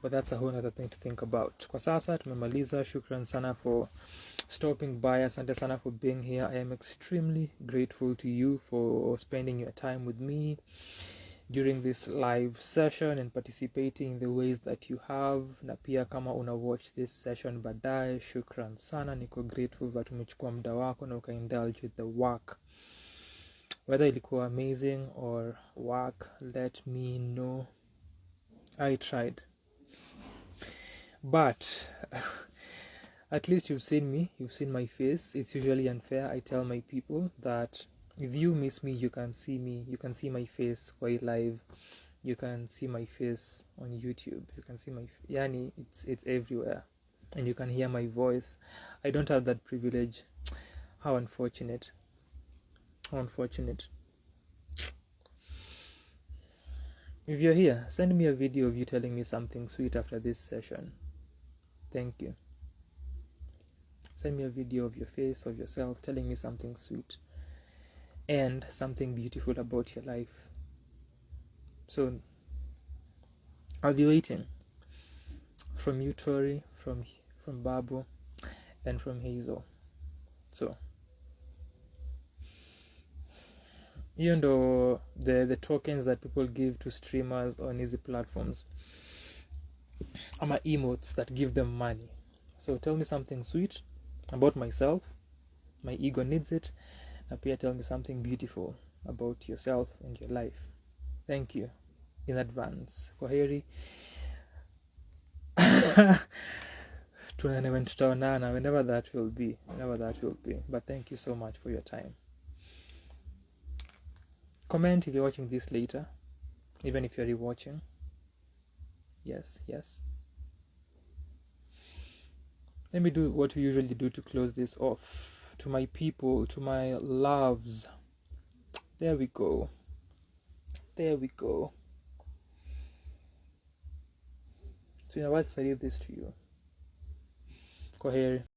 S1: but that's a whole other thing to think about. Kwa sasa tumemaliza. Shukran sana for stopping by, asante sana for being here. I am extremely grateful to you for spending your time with me during this live session and participating in the ways that you have, na pia kama una watch this session baadaye, shukran sana. Niko grateful that umechukua muda wako na ukaindulge with the work. Whether ilikuwa amazing or work, let me know. I tried, but at least you've seen me, you've seen my face. It's usually unfair. I tell my people that if you miss me, you can see me, you can see my face quite live, you can see my face on YouTube, you can see my yani, it's everywhere, and you can hear my voice. I don't have that privilege. How unfortunate, how unfortunate. If you're here, send me a video of you telling me something sweet after this session. Thank you. Send me a video of your face, of yourself, telling me something sweet and something beautiful about your life. So I'll be waiting from you, Tori, from Babu, and from Hazel. So you know the tokens that people give to streamers on easy platforms, ama emotes that give them money. So tell me something sweet about myself, my ego needs it, and pia tell me something beautiful about yourself and your life. Thank you in advance. Kwaheri. Tuonane when tutaonana, whenever that will be, but thank you so much for your time. Comment if you're watching this later, even if you're rewatching. Yes. Let me do what we usually do to close this off. To my people, to my loves. There we go. So, whilst I leave this to you, Kwaheri.